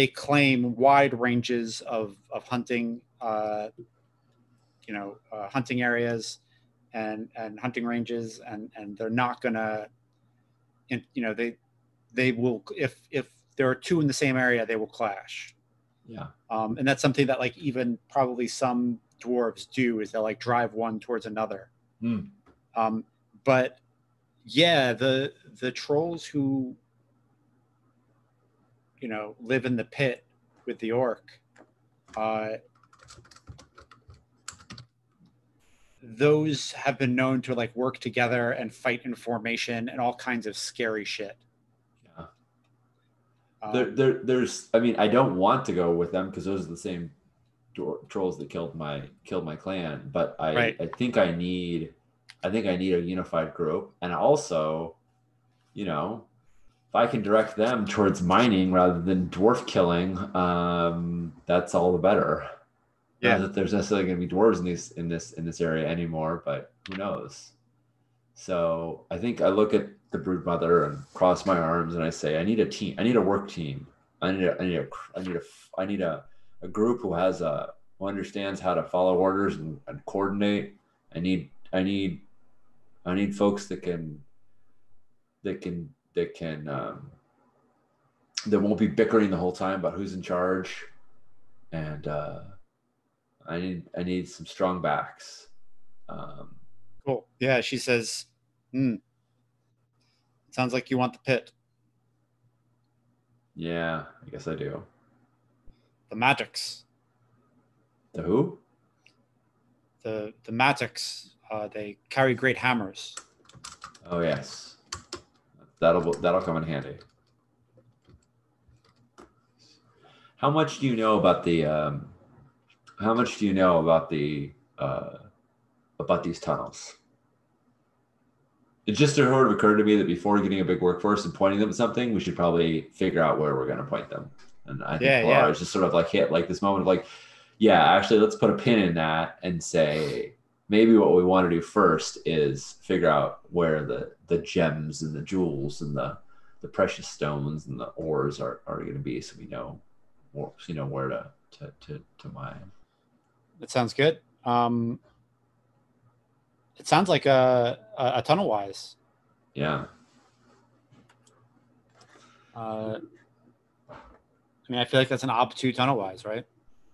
claim wide ranges of hunting, hunting areas and hunting ranges, and they're not gonna, they will, if there are 2 in the same area, they will clash. Yeah. And that's something that like even probably some dwarves do, is they'll like drive one towards another. But yeah, the trolls who live in the pit with the orc, those have been known to like work together and fight in formation and all kinds of scary shit. Yeah. There's, I mean, I don't want to go with them because those are the same trolls that killed my clan, but I think I need a unified group. And also, if I can direct them towards mining rather than dwarf killing, that's all the better. Yeah. Not that there's necessarily going to be dwarves in this area anymore, but who knows? So I think I look at the Broodmother and cross my arms and I say, I need a team. I need a work team. I need a group who understands how to follow orders and coordinate. I need folks that won't be bickering the whole time about who's in charge. And I need some strong backs. Cool. Yeah, she says, Hmm. Sounds like you want the pit. Yeah, I guess I do. The Magics. The who? The Magics. They carry great hammers. Oh yes, that'll come in handy. How much do you know about the? How much do you know about these tunnels? It just sort of occurred to me that before getting a big workforce and pointing them at something, we should probably figure out where we're going to point them. And I think Yeah, Pilar yeah. is just sort of like hit like this moment of like, yeah, actually, let's put a pin in that and say maybe what we want to do first is figure out where the gems and the jewels and the precious stones and the ores are going to be, so we know, where to mine. That sounds good. It sounds like a tunnel wise. Yeah. I mean, I feel like that's an ob2 tunnel wise, right?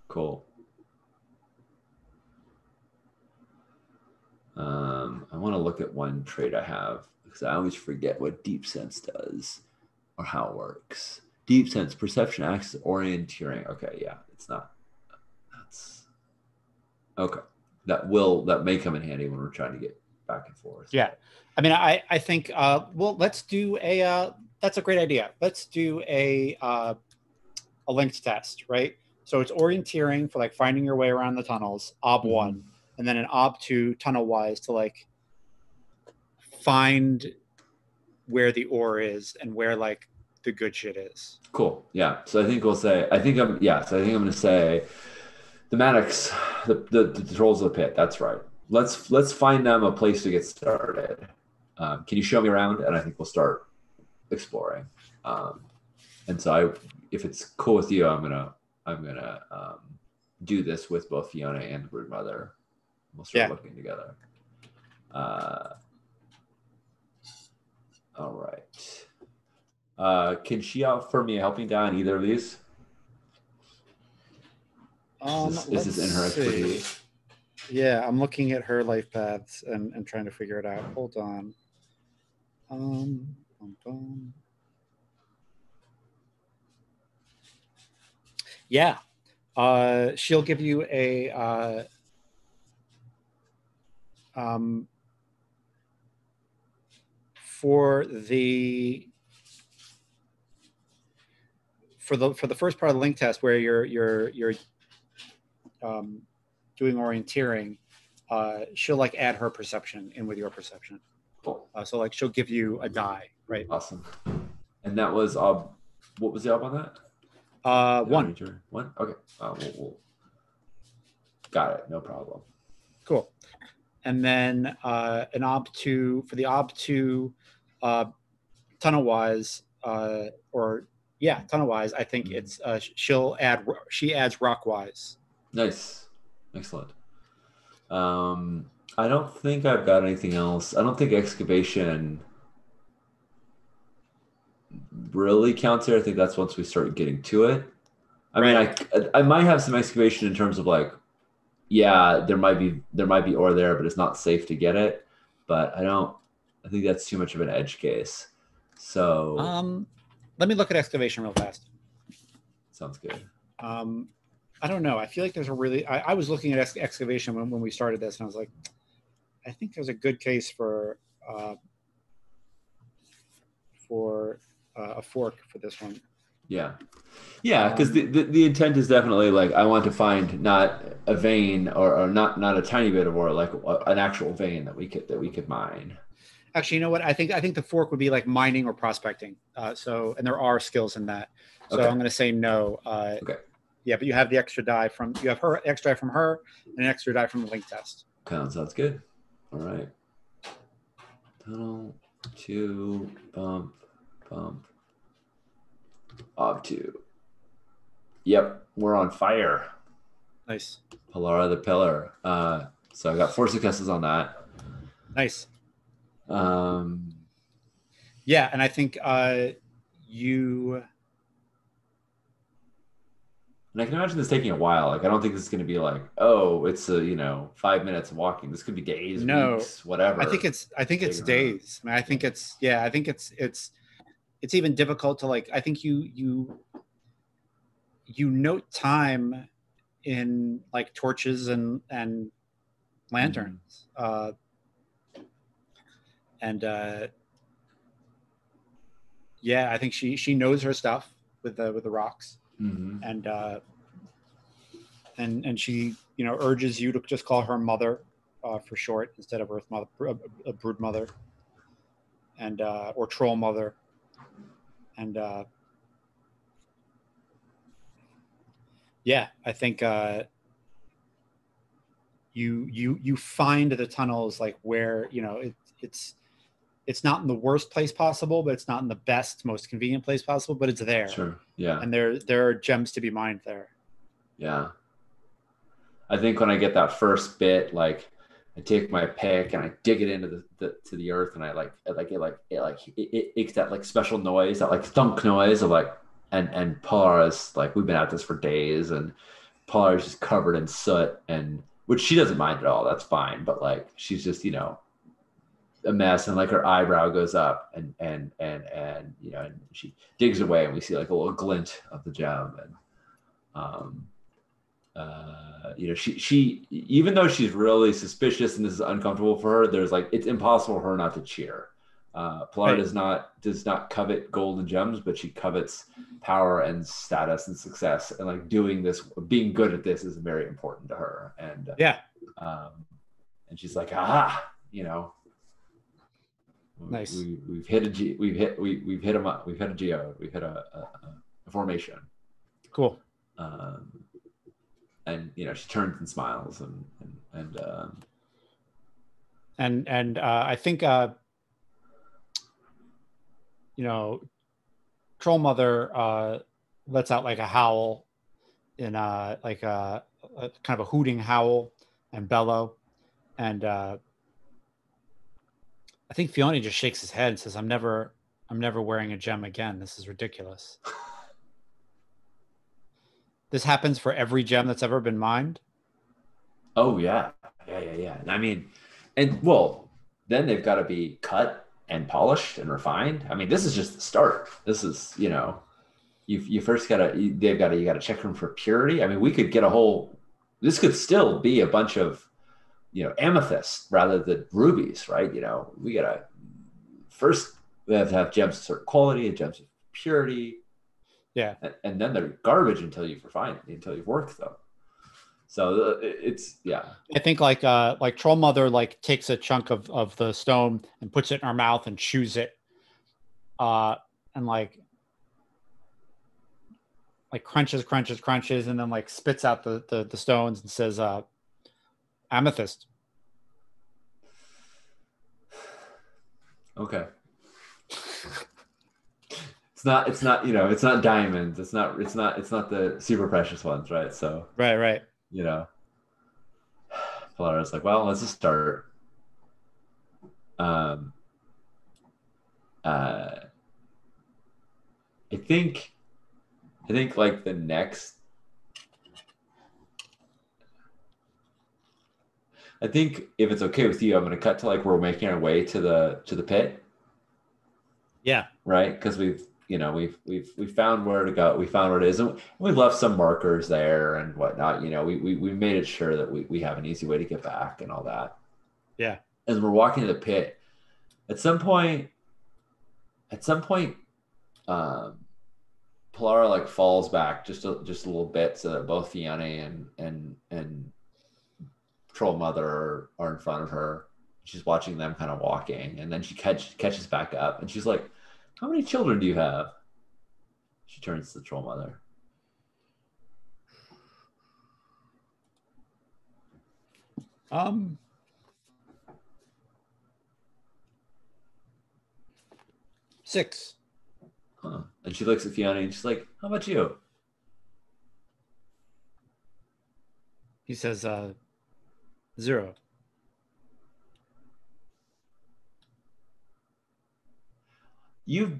Cool. I want to look at one trait I have because I always forget what deep sense does or how it works. Deep sense, perception, access, orienteering. Okay, yeah, it's not. That's okay. That may come in handy when we're trying to get back and forth. Yeah. I mean, I think well, let's do a that's a great idea. Let's do a linked test, right? So it's orienteering for like finding your way around the tunnels, ob1, and then an ob2 tunnel wise to like find where the ore is and where like the good shit is. Cool. Yeah. So I think we'll say. So I think I'm going to say the Maddox, the trolls of the pit. That's right. Let's find them a place to get started. Can you show me around? And I think we'll start exploring. And so if it's cool with you, I'm gonna do this with both Fiona and Broodmother. We'll start looking together. All right. Can she offer me a helping die on either of these? Is this in her expertise? Yeah, I'm looking at her life paths and trying to figure it out. Hold on. Yeah. She'll give you a for the first part of the link test where you're doing orienteering, she'll like add her perception in with your perception. Cool. So like she'll give you a die, right? Awesome. And that was what was the up on that? 1. 1. Okay. We'll got it. No problem. Cool. And then an ob2 for the ob2 tunnel wise, tunnel wise. I think it's she adds rock wise. Nice, excellent. I don't think I've got anything else. I don't think excavation really counts here. I think that's once we start getting to it. I mean, I might have some excavation in terms of like, yeah, there might be ore there, but it's not safe to get it. But I think that's too much of an edge case. So let me look at excavation real fast. Sounds good. I don't know. I feel like there's a really. I was looking at excavation when we started this, and I was like, I think there's a good case for a fork for this one. Yeah, because the intent is definitely like I want to find not a vein or not a tiny bit of ore, like an actual vein that we could mine. Actually, you know what? I think the fork would be like mining or prospecting. And there are skills in that. So okay. I'm going to say no. Okay. Yeah, but you have the extra die from extra die from her and an extra die from the link test. Sounds good. All right. Tunnel 2 bump. Ob2. Yep, we're on fire. Nice. Pilara the Pillar. So I got 4 successes on that. Nice. Yeah, and I think you. And I can imagine this taking a while. Like, I don't think this is going to be like, oh, it's a, 5 minutes of walking. This could be days, No, weeks, whatever. I think it's Taking her. days. I mean, I think it's yeah. I think it's even difficult to like. I think you note time in like torches and Mhm. lanterns, and yeah, I think she knows her stuff with the rocks, Mhm. and and she urges you to just call her mother for short instead of Earth Mother, Brood Mother, and or Troll Mother, and yeah, I think you find the tunnels like where it's not in the worst place possible, but it's not in the best, most convenient place possible, but it's there, Sure. Yeah. and there are gems to be mined there. Yeah. I think when I get that first bit, like I take my pick and I dig it into the to the earth, and I it makes that like special noise, that like thunk noise of like, and Polar's like, we've been at this for days, and Polar's just covered in soot, and which she doesn't mind at all. That's fine, but like she's just a mess, and like her eyebrow goes up, and she digs away, and we see like a little glint of the gem, and um she even though she's really suspicious and this is uncomfortable for her, there's like it's impossible for her not to cheer. Pilar Right. does not covet gold and gems, but she covets power and status and success, and like doing this, being good at this is very important to her. Yeah. Um, and she's like, aha, Nice. we've hit a G, we've hit a geo, we've hit a formation. Cool. Um, and she turns and smiles, and And I think you know Troll Mother lets out like a howl in like a kind of a hooting howl and bellow, and I think Fiona just shakes his head and says, I'm never wearing a gem again. This is ridiculous. This happens for every gem that's ever been mined. oh yeah, yeah. I mean, and well, then they've got to be cut and polished and refined. I mean, this is just the start. This is you first you gotta check them for purity. I mean, we could get a whole. This could still be a bunch of amethyst rather than rubies, right? We gotta first we have to have gems of certain quality and gems of purity, Yeah. and then they're garbage until you've worked them. So it's yeah. I think like Troll Mother like takes a chunk of the stone and puts it in her mouth and chews it, uh, and like crunches, and then like spits out the stones and says, amethyst. Okay. It's not diamonds. It's not the super precious ones, right? So, Right, right. you know, Polara's like, well, let's just start. Um, uh, I think, like the next, I think if it's okay with you, I'm going to cut to like we're making our way to the pit, Yeah. right? Because we've found where to go. We found where it is, and we've left some markers there and whatnot. We made it sure that we have an easy way to get back and all that. Yeah. As we're walking to the pit, at some point, at some point, um, Polara like falls back just a little bit so that both Fiona and Troll Mother are in front of her. She's watching them kind of walking, and then she catches back up, and she's like, "How many children do you have?" She turns to the Troll Mother. Um, 6. Huh. And she looks at Fiona and she's like, "How about you?" He says, 0. You've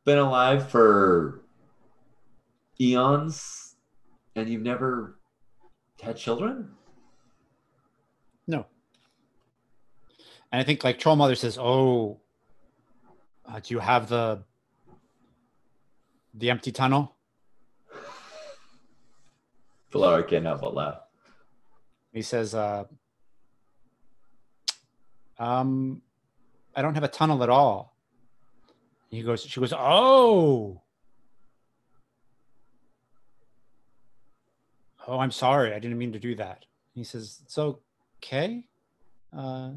been alive for eons. And you've never had children? No. And I think like Troll Mother says, "Oh, do you have the empty tunnel?" Pilar can't help but laugh. He says, I don't have a tunnel at all. She goes, "Oh, I'm sorry. I didn't mean to do that." He says, "It's okay. Uh,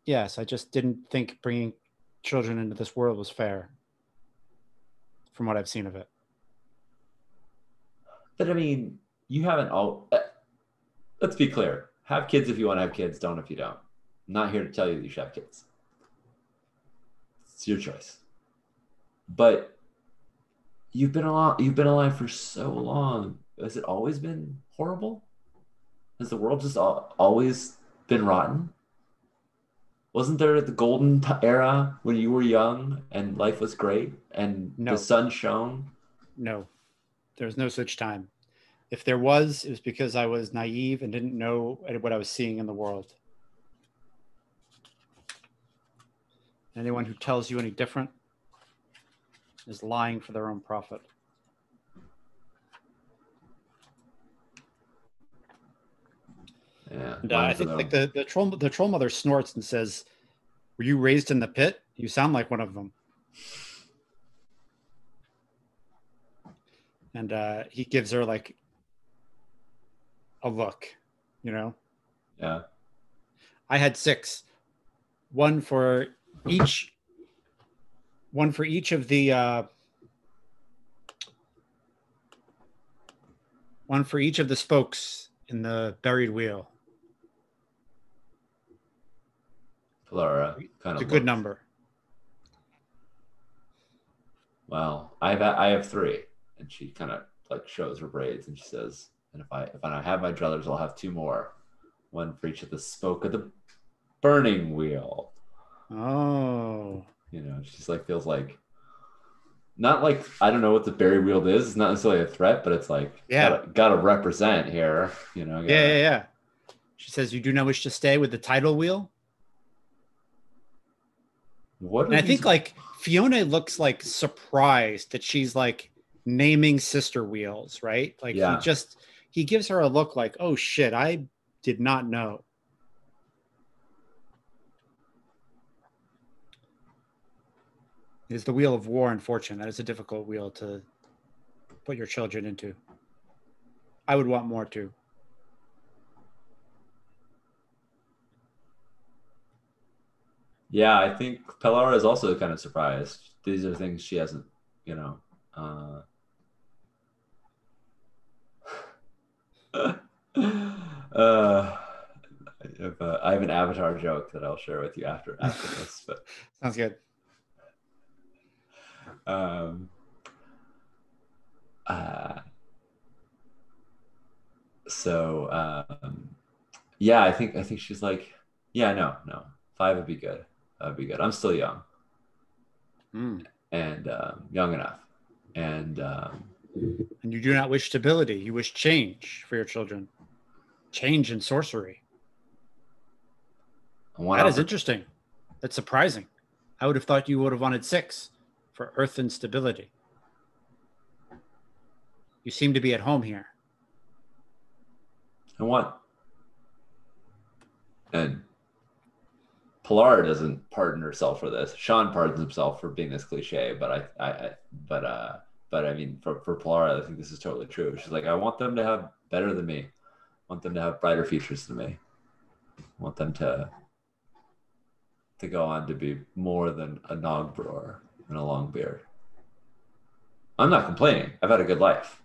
yes, I just didn't think bringing children into this world was fair from what I've seen of it." But I mean, you haven't all. Let's be clear. Have kids if you want to have kids. Don't if you don't. I'm not here to tell you that you should have kids. It's your choice. But you've been alive. You've been alive for so long. Has it always been horrible? Has the world just always been rotten? Wasn't there the golden era when you were young and life was great and No. the sun shone? No, there's no such time. If there was, it was because I was naive and didn't know what I was seeing in the world. Anyone who tells you any different is lying for their own profit. Yeah, And I think like the troll mother snorts and says, "Were you raised in the pit? You sound like one of them." And he gives her like a look, you know. Yeah. I had 6, one for each of the one for each of the spokes in the buried wheel. Laura kind It's of a good number. Well, I have 3, and she kind of like shows her braids, and she says, "And if I have my druthers, I'll have 2 more, one for each of the spoke of the burning wheel." Oh, You know, she's like feels like not like I don't know what the buried wheel is. It's not necessarily a threat, but it's like gotta represent here. You know. Yeah. She says, "You do not wish to stay with the title wheel." And I think like Fiona looks like surprised that she's like naming sister wheels, right? Like he gives her a look like, "Oh shit, I did not know." It's the wheel of war and fortune. That is a difficult wheel to put your children into. I would want more too. Yeah, I think Pellara is also kind of surprised. These are things she hasn't, you know. I have an Avatar joke that I'll share with you after this. But sounds good. Yeah, I think she's like, yeah, no, 5 would be good. That would be good. I'm still young, and young enough, and you do not wish stability. You wish change for your children. Change in sorcery. That is interesting. That's surprising. I would have thought you would have wanted 6 for earth and stability. You seem to be at home here. And what? And Pilar doesn't pardon herself for this. Sean pardons himself for being this cliche, but I mean, for Pilar, I think this is totally true. She's like, I want them to have better than me. I want them to have brighter features than me. I want them to go on to be more than a nog brewer and a long beard. I'm not complaining. I've had a good life,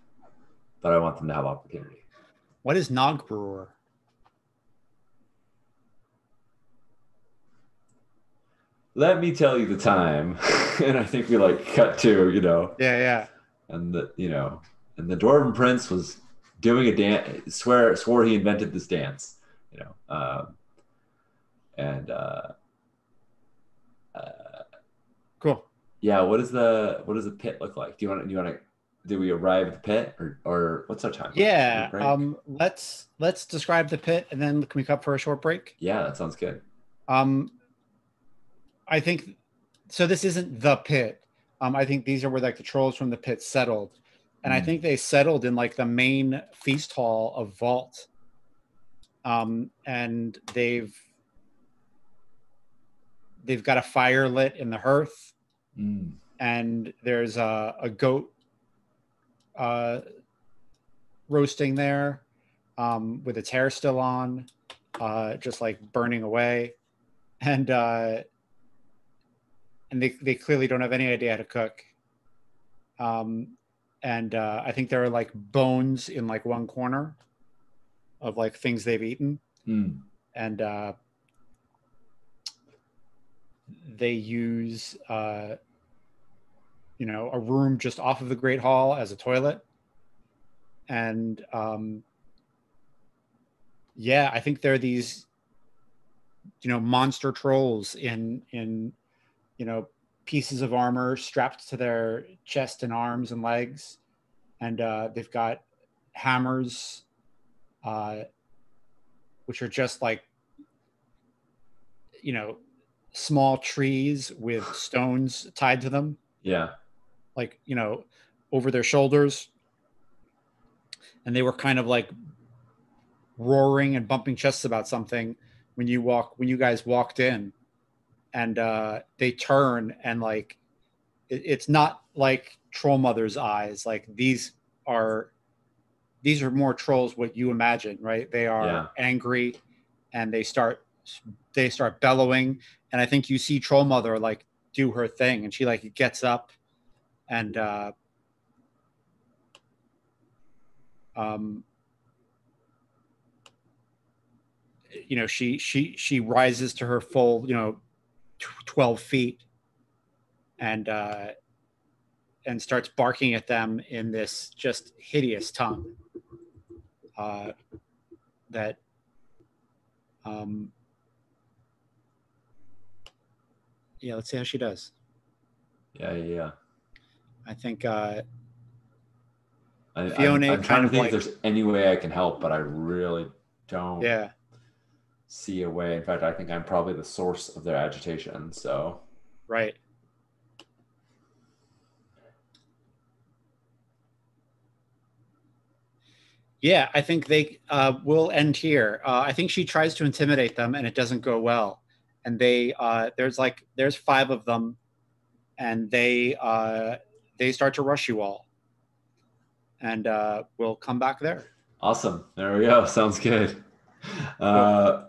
but I want them to have opportunity. What is nog brewer? Let me tell you the time. And I think we like cut to, you know. Yeah. And the Dwarven Prince was doing a dance, swore he invented this dance, you know. Cool. Yeah, what does the pit look like? Do you want to do we arrive at the pit, or what's our timer? Short Yeah. break? Let's describe the pit, and then can we cut for a short break? Yeah, that sounds good. Um, I think so. This isn't the pit. I think these are where like the trolls from the pit settled, and I Mm, think they settled in like the main feast hall of Vault. And they've got a fire lit in the hearth, mm, and there's a goat uh, roasting there, with its hair still on, just like burning away, and they clearly don't have any idea how to cook. Um, and I think there are like bones in like one corner of like things they've eaten, mm. and they use a room just off of the Great Hall as a toilet, and yeah, I think there are these monster trolls in pieces of armor strapped to their chest and arms and legs, and they've got hammers, uh, which are just like you know small trees with stones tied to them, Yeah. like over their shoulders, and they were kind of like roaring and bumping chests about something when you guys walked in, and they turn, and like it's not like Troll Mother's eyes. Like are these are more trolls what you imagine, right? They are Yeah. angry, and they start bellowing, and I think you see Troll Mother like do her thing, and she like gets up, and um she rises to her full 12 feet, and starts barking at them in this just hideous tongue, uh, that um, yeah, let's see how she does. Yeah. Yeah. Yeah. I think I'm Fiona trying kind to of think if like, there's any way I can help, but I really don't yeah, see a way. In fact, I think I'm probably the source of their agitation. So, right. Yeah, I think they will end here. I think she tries to intimidate them, and it doesn't go well. And there's five of them, and they start to rush you all, and we'll come back there. awesome. There we go. Sounds good. Cool. Uh,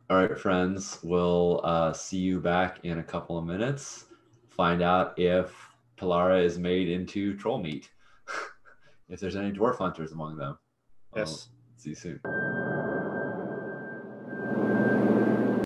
all right, friends. We'll see you back in a couple of minutes. Find out if Pilara is made into troll meat. If there's any dwarf hunters among them. Well, Yes. see you soon.